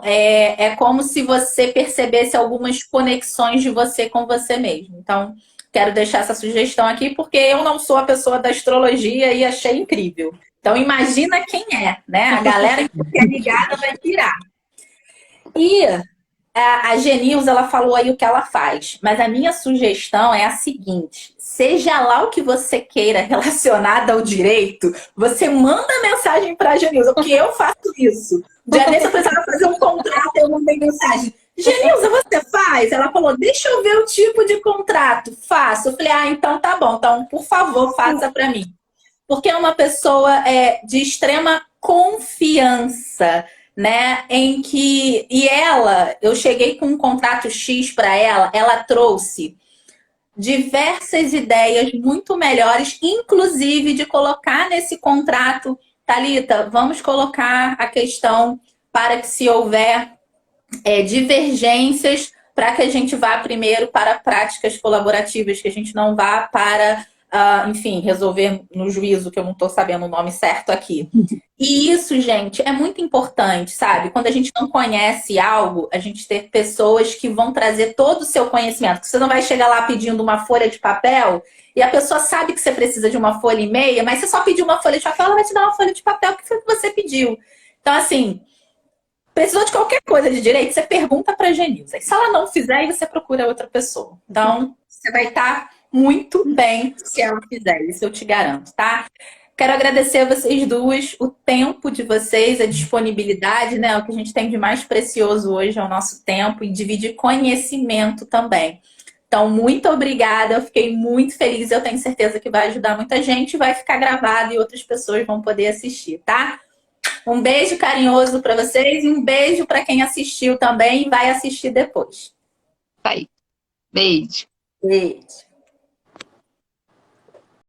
Speaker 1: É como se você percebesse algumas conexões de você com você mesmo. Então, quero deixar essa sugestão aqui, porque eu não sou a pessoa da astrologia e achei incrível. Então, imagina quem é, né? A galera que é ligada vai pirar. E a Genilza, ela falou aí o que ela faz, mas a minha sugestão é a seguinte: seja lá o que você queira relacionado ao direito, você manda mensagem para a Genilza, porque eu faço isso. Um dia desse eu precisava fazer um contrato, eu mandei mensagem: Genilza, você faz? Ela falou: deixa eu ver o tipo de contrato. Faço. Eu falei: então tá bom, então por favor, faça para mim. Porque é uma pessoa de extrema confiança, né? Em que. E eu cheguei com um contrato X para ela trouxe diversas ideias muito melhores, inclusive de colocar nesse contrato, Thalita, vamos colocar a questão para que, se houver divergências, para que a gente vá primeiro para práticas colaborativas, que a gente não vá para, enfim, resolver no juízo, que eu não estou sabendo o nome certo aqui. E isso, gente, é muito importante, sabe? Quando a gente não conhece algo, a gente ter pessoas que vão trazer todo o seu conhecimento. Você não vai chegar lá pedindo uma folha de papel e a pessoa sabe que você precisa de uma folha e meia, mas você só pediu uma folha de papel, ela vai te dar uma folha de papel, que foi o que você pediu. Então, assim, precisou de qualquer coisa de direito, você pergunta para a Genilza. E se ela não fizer, aí você procura outra pessoa. Então, você vai estar muito bem se ela fizer, isso eu te garanto, tá? Quero agradecer a vocês duas, o tempo de vocês, a disponibilidade, né? O que a gente tem de mais precioso hoje é o nosso tempo e dividir conhecimento também. Então, muito obrigada, eu fiquei muito feliz, eu tenho certeza que vai ajudar muita gente, vai ficar gravado e outras pessoas vão poder assistir, tá? Um beijo carinhoso para vocês e um beijo para quem assistiu também e vai assistir depois.
Speaker 3: Tá aí. Beijo.
Speaker 1: Beijo.